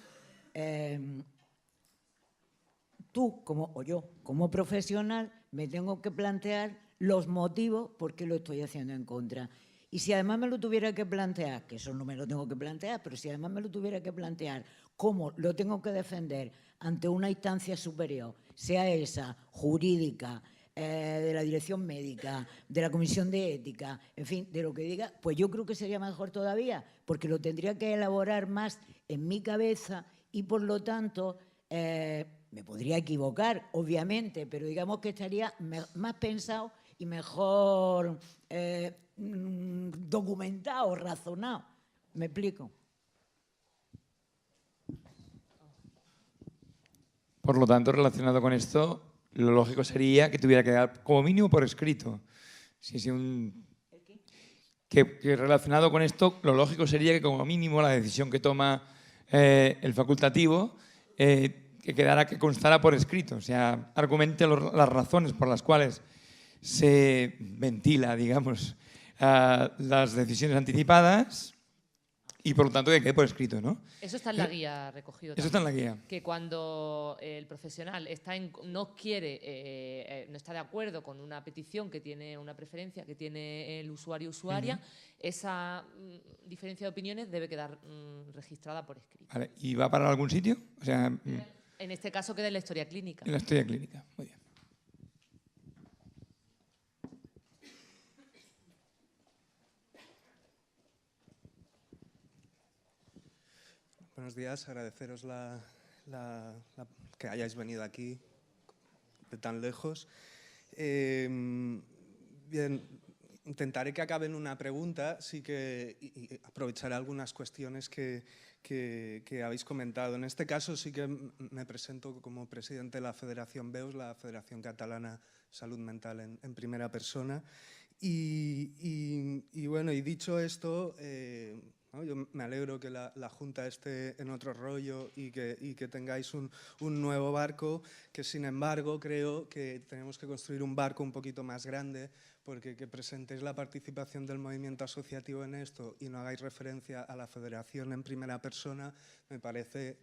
tú o yo como profesional me tengo que plantear los motivos por qué lo estoy haciendo en contra. Y si además me lo tuviera que plantear, que eso no me lo tengo que plantear, pero si además me lo tuviera que plantear, cómo lo tengo que defender ante una instancia superior, sea esa jurídica, de la dirección médica, de la comisión de ética, en fin, de lo que diga, pues yo creo que sería mejor todavía, porque lo tendría que elaborar más en mi cabeza y por lo tanto me podría equivocar, obviamente, pero digamos que estaría más pensado y mejor documentado, razonado. ¿Me explico? Por lo tanto, relacionado con esto, lo lógico sería que tuviera que quedar como mínimo por escrito. Que relacionado con esto, lo lógico sería que como mínimo la decisión que toma el facultativo que constara por escrito. O sea, argumente las razones por las cuales se ventila, digamos, las decisiones anticipadas y por lo tanto que quede por escrito, ¿no? Eso está en la guía recogido. Eso está en la guía. Que cuando el profesional no está de acuerdo con una petición que tiene una preferencia que tiene el usuario o usuaria, esa diferencia de opiniones debe quedar registrada por escrito. Vale. ¿Y va para algún sitio? O sea, en este caso queda en la historia clínica. En la historia clínica, muy bien. Buenos días, agradeceros que hayáis venido aquí de tan lejos. Bien, intentaré que acabe en una pregunta, sí que y aprovecharé algunas cuestiones que habéis comentado. En este caso sí que me presento como presidente de la Federación BEUS, la Federación Catalana Salud Mental en primera persona. Y bueno, y dicho esto, ¿no? Yo me alegro que la Junta esté en otro rollo y que tengáis un nuevo barco, que sin embargo creo que tenemos que construir un barco un poquito más grande, porque que presentéis la participación del movimiento asociativo en esto y no hagáis referencia a la federación en primera persona, me parece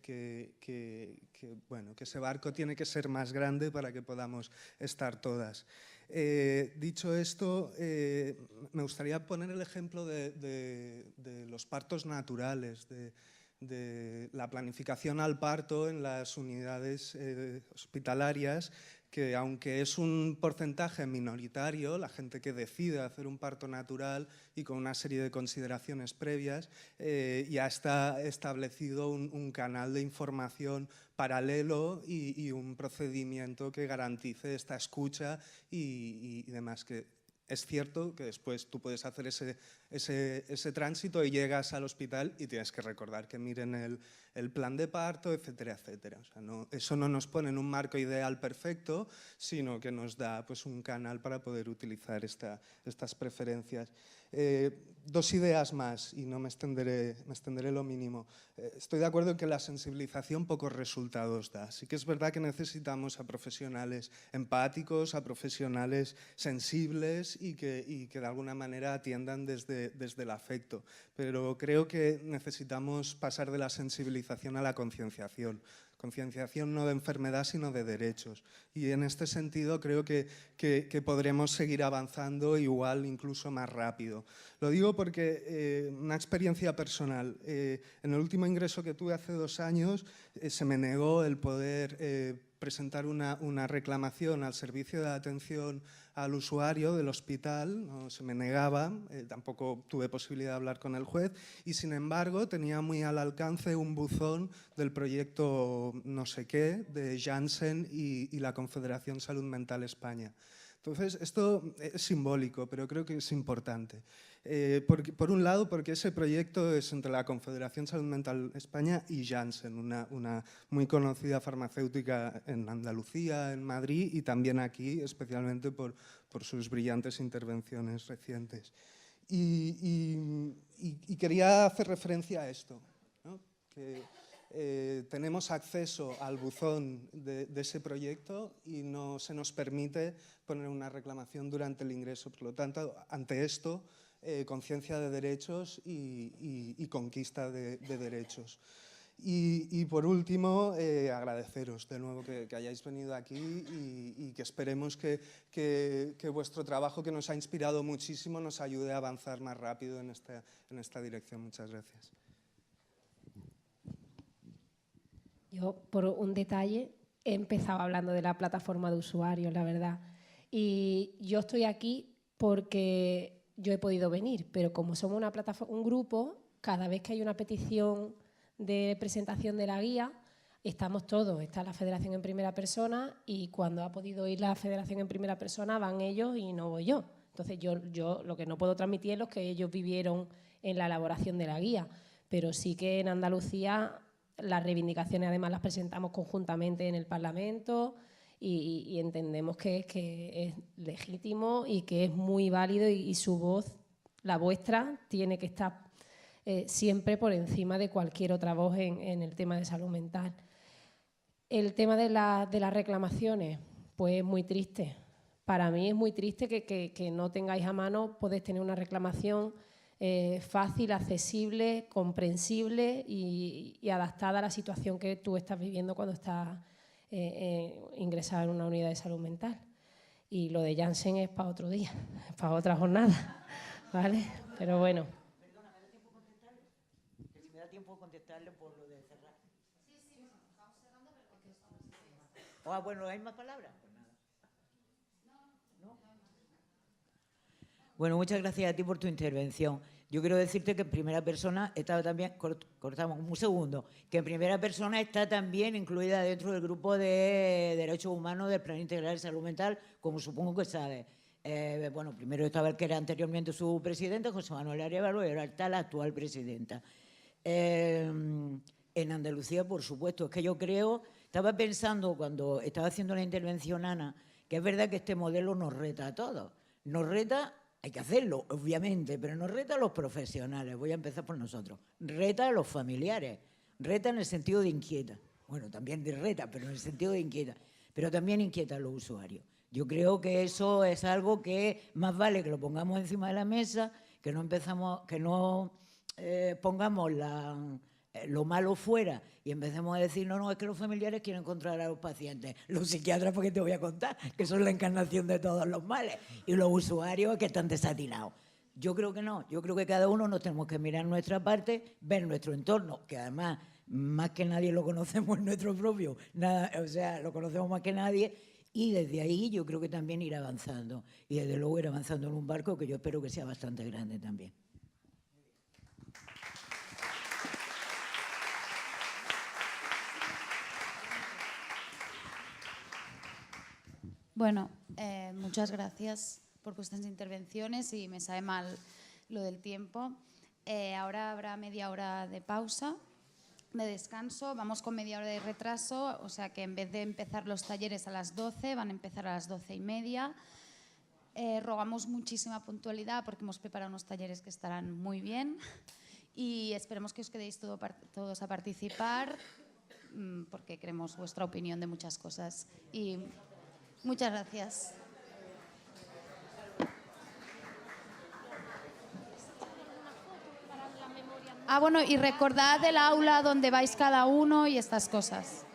bueno, que ese barco tiene que ser más grande para que podamos estar todas. Dicho esto, me gustaría poner el ejemplo de los partos naturales, de la planificación al parto en las unidades hospitalarias, que aunque es un porcentaje minoritario, la gente que decide hacer un parto natural y con una serie de consideraciones previas, ya está establecido un canal de información paralelo y un procedimiento que garantice esta escucha y demás. Que es cierto que después tú puedes hacer ese tránsito y llegas al hospital y tienes que recordar que miren el plan de parto, etcétera, etcétera. O sea, eso no nos pone en un marco ideal perfecto, sino que nos da pues, un canal para poder utilizar estas preferencias. Dos ideas más y no me extenderé lo mínimo. Estoy de acuerdo en que la sensibilización pocos resultados da. Sí que es verdad que necesitamos a profesionales empáticos, a profesionales sensibles y que de alguna manera atiendan desde el afecto. Pero creo que necesitamos pasar de la sensibilización a la concienciación. Concienciación no de enfermedad, sino de derechos. Y en este sentido creo que podremos seguir avanzando igual, incluso más rápido. Lo digo porque una experiencia personal. En el último ingreso que tuve hace 2 años se me negó el poder presentar una reclamación al servicio de atención al usuario del hospital, no, se me negaba, tampoco tuve posibilidad de hablar con el juez y sin embargo tenía muy al alcance un buzón del proyecto no sé qué de Janssen y la Confederación Salud Mental España. Entonces, esto es simbólico, pero creo que es importante. Por un lado, porque ese proyecto es entre la Confederación Salud Mental España y Janssen, una muy conocida farmacéutica en Andalucía, en Madrid y también aquí, especialmente por sus brillantes intervenciones recientes. Y quería hacer referencia a esto, ¿no? Que tenemos acceso al buzón de ese proyecto y no se nos permite poner una reclamación durante el ingreso. Por lo tanto, ante esto, conciencia de derechos y conquista de derechos. Y por último, agradeceros de nuevo que hayáis venido aquí y que esperemos que vuestro trabajo, que nos ha inspirado muchísimo, nos ayude a avanzar más rápido en esta dirección. Muchas gracias. Yo, por un detalle, he empezado hablando de la plataforma de usuarios, la verdad. Y yo estoy aquí porque yo he podido venir, pero como somos una plataforma, un grupo, cada vez que hay una petición de presentación de la guía, estamos todos. Está la Federación en primera persona y cuando ha podido ir la Federación en primera persona van ellos y no voy yo. Entonces, yo lo que no puedo transmitir es lo que ellos vivieron en la elaboración de la guía, pero sí que en Andalucía las reivindicaciones además las presentamos conjuntamente en el Parlamento y entendemos que es legítimo y que es muy válido y su voz, la vuestra, tiene que estar siempre por encima de cualquier otra voz en el tema de salud mental. El tema de las reclamaciones, pues es muy triste. Para mí es muy triste que no tengáis a mano, podéis tener una reclamación fácil, accesible, comprensible y adaptada a la situación que tú estás viviendo cuando estás ingresado en una unidad de salud mental. Y lo de Janssen es para otro día, para otra jornada, ¿vale? Pero bueno. Perdona, ¿me da tiempo contestarle? Que si me da tiempo contestarle por lo de cerrar. Sí, estamos cerrando, pero contestamos. Bueno, ¿hay más palabras? Pues nada. ¿No? Bueno, muchas gracias a ti por tu intervención. Yo quiero decirte que en primera persona estaba también, cortamos un segundo, que en primera persona está también incluida dentro del grupo de derechos humanos del Plan Integral de Salud Mental, como supongo que sabes. Bueno, primero estaba el que era anteriormente su presidente, José Manuel Arévalo, y ahora está la actual presidenta. En Andalucía, por supuesto, es que yo creo, estaba pensando cuando estaba haciendo la intervención Ana, que es verdad que este modelo nos reta a todos. Nos reta hay que hacerlo, obviamente, pero no reta a los profesionales, voy a empezar por nosotros, reta a los familiares, reta en el sentido de inquieta, bueno, también de reta, pero en el sentido de inquieta, pero también inquieta a los usuarios. Yo creo que eso es algo que más vale que lo pongamos encima de la mesa, que no pongamos lo malo fuera y empecemos a decir, no, es que los familiares quieren controlar a los pacientes. Los psiquiatras, porque te voy a contar, que son la encarnación de todos los males. Y los usuarios que están desatinados. Yo creo que no. Yo creo que cada uno nos tenemos que mirar nuestra parte, ver nuestro entorno, que además, más que nadie lo conocemos en nuestro propio. O sea, lo conocemos más que nadie. Y desde ahí yo creo que también ir avanzando. Y desde luego ir avanzando en un barco que yo espero que sea bastante grande también. Bueno, muchas gracias por vuestras intervenciones y me sabe mal lo del tiempo. Ahora habrá media hora de pausa, de descanso. Vamos con media hora de retraso, o sea que en vez de empezar los talleres a las 12, van a empezar a las 12:30. Rogamos muchísima puntualidad porque hemos preparado unos talleres que estarán muy bien y esperemos que os quedéis todos a participar porque queremos vuestra opinión de muchas cosas. Y muchas gracias. Bueno, y recordad el aula donde vais cada uno y estas cosas.